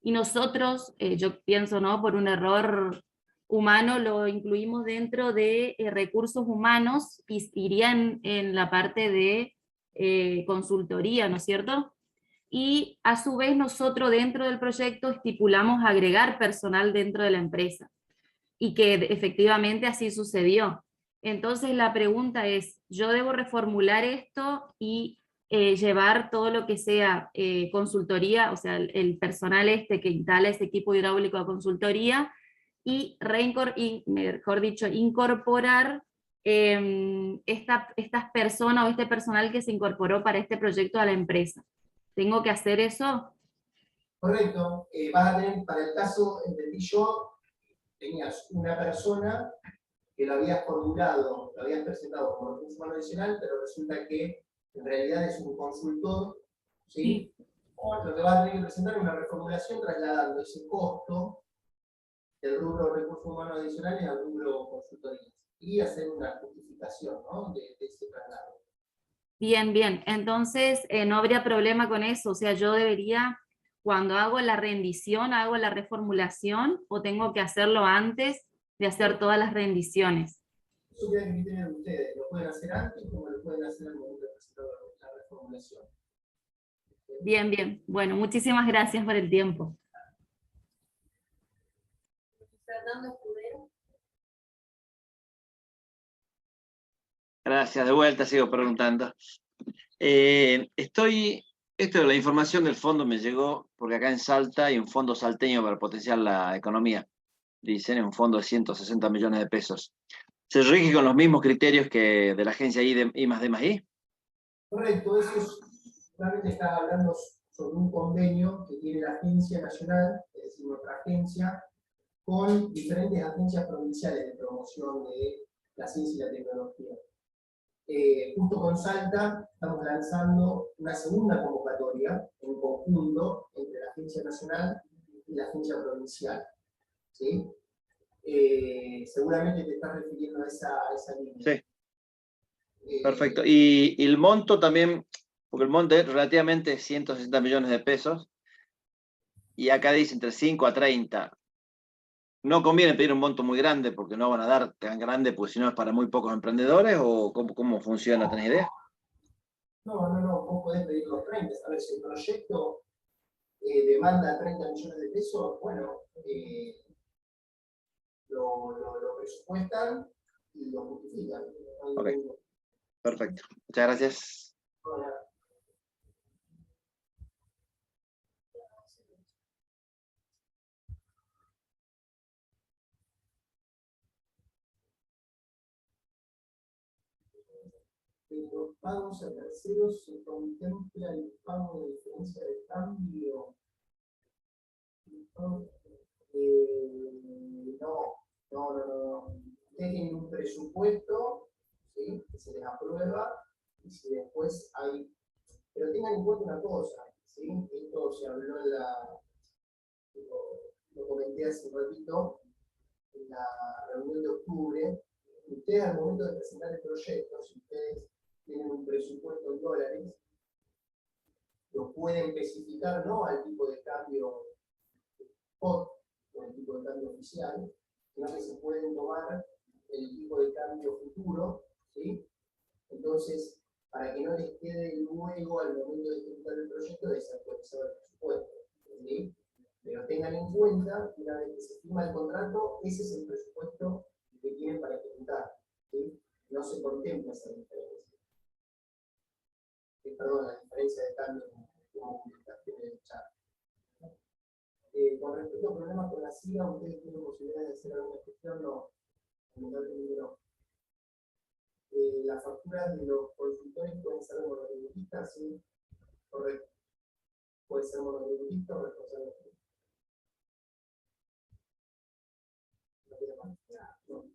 y nosotros, yo pienso, ¿no?, por un error humano, lo incluimos dentro de recursos humanos, y irían en la parte de consultoría, ¿no es cierto? Y a su vez nosotros dentro del proyecto estipulamos agregar personal dentro de la empresa, y que efectivamente así sucedió. Entonces la pregunta es, ¿yo debo reformular esto y llevar todo lo que sea consultoría, o sea, el personal este que instala ese equipo hidráulico a consultoría, y mejor dicho, incorporar estas personas o este personal que se incorporó para este proyecto a la empresa? ¿Tengo que hacer eso? Correcto. Vas a tener, para el caso, entendí yo, tenías una persona que lo habías formulado, lo habías presentado como recurso humano adicional, pero resulta que en realidad es un consultor, ¿sí? O lo que vas a tener que presentar es una reformulación trasladando ese costo del rubro recursos humanos adicionales al rubro consultoría, y hacer una justificación, ¿no?, de ese traslado. Bien, bien. Entonces, no habría problema con eso. O sea, yo debería, cuando hago la rendición, hago la reformulación, o tengo que hacerlo antes de hacer todas las rendiciones. Eso queda en criterio de ustedes. Lo pueden hacer antes como lo pueden hacer al momento de presentar la reformulación. Bien, bien. Bueno, muchísimas gracias por el tiempo. Fernando Escudero. Gracias, de vuelta, sigo preguntando. Esto de la información del fondo me llegó porque acá en Salta hay un fondo salteño para potenciar la economía. Dicen, es un fondo de 160 millones de pesos. ¿Se rige con los mismos criterios que de la agencia I+D+I? Correcto, eso es, realmente estás hablando sobre un convenio que tiene la Agencia Nacional, es decir, nuestra agencia, con diferentes agencias provinciales de promoción de la ciencia y la tecnología. Junto con Salta estamos lanzando una segunda convocatoria en conjunto entre la Agencia Nacional y la Agencia Provincial, ¿sí? Seguramente te estás refiriendo a esa línea. Sí. Perfecto. Y el monto también, porque el monto es relativamente 160 millones de pesos, y acá dice entre 5 a 30. ¿No conviene pedir un monto muy grande porque no van a dar tan grande, pues si no es para muy pocos emprendedores? ¿O cómo funciona? ¿Tenés idea? No, vos podés pedir los 30. A ver, si el proyecto demanda 30 millones de pesos, bueno, lo presupuestan y lo justifican. Ok, perfecto. Muchas gracias. En los pagos a terceros se contempla el pago de diferencia de cambio. No. Ustedes tienen un presupuesto, ¿sí?, que se les aprueba, y si después hay. Pero tengan en cuenta una cosa, ¿sí? Esto se habló en lo comenté hace un ratito, en la reunión de octubre. Ustedes, al momento de presentar el proyecto, si ustedes tienen un presupuesto en dólares, lo pueden especificar no al tipo de cambio spot o el tipo de cambio oficial, sino que se pueden tomar el tipo de cambio futuro, ¿sí? Entonces, para que no les quede luego al momento de ejecutar el proyecto desactualizado el presupuesto, ¿sí? Pero tengan en cuenta que una vez que se firma el contrato, ese es el presupuesto que tienen para ejecutar, ¿sí? No se contempla esa diferencia. Perdón, la diferencia de cambio como comunicación en el chat. Con respecto a problemas con la SIGA, ¿ustedes tienen posibilidades de hacer alguna gestión? No. No. Las facturas de los consultores pueden ser monotributistas, ¿sí? Correcto. Puede ser monotributista o responsable. No.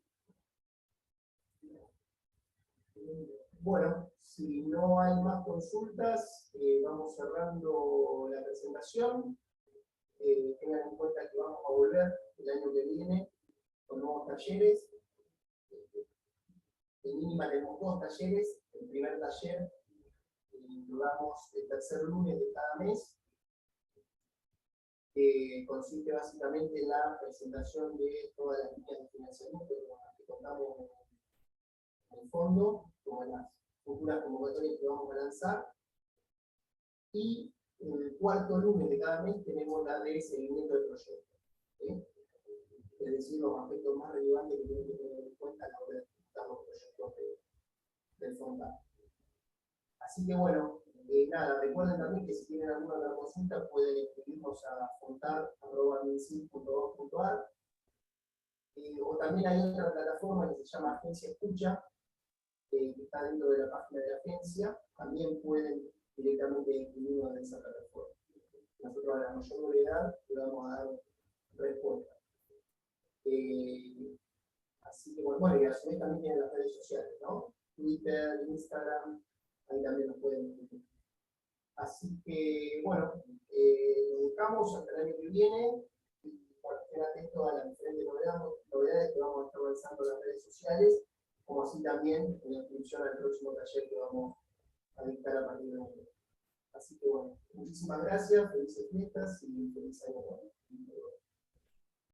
Bueno, si no hay más consultas, vamos cerrando la presentación. Tengan en cuenta que vamos a volver el año que viene con nuevos talleres. En mínima tenemos 2 talleres. El primer taller lo damos el tercer lunes de cada mes. Consiste básicamente en la presentación de todas las líneas de financiamiento con las que contamos en el fondo, como en las futuras convocatorias que vamos a lanzar. Y el cuarto lunes de cada mes tenemos la de seguimiento del proyecto. ¿Sí? Es decir, los aspectos más relevantes que tienen que tener en cuenta a la hora de ejecutar los proyectos del FONDA. Así que bueno, nada, recuerden también que si tienen alguna otra consulta pueden escribirnos a fontar@minsil.gov.ar, o también hay otra plataforma que se llama Agencia Escucha, que está dentro de la página de la agencia. También pueden directamente escribirnos en esa plataforma. Nosotros a la mayor brevedad le vamos a dar respuesta. Así que bueno, y a su vez también tienen las redes sociales, ¿no? Twitter, Instagram, ahí también nos pueden escribir. Así que bueno, nos dejamos hasta el año que viene. Y bueno, estén atentos a las diferentes novedades que vamos a estar lanzando en las redes sociales, como así también en la inscripción al próximo taller que vamos a dictar a partir de hoy. Así que bueno, muchísimas gracias, felices fiestas y feliz año nuevo.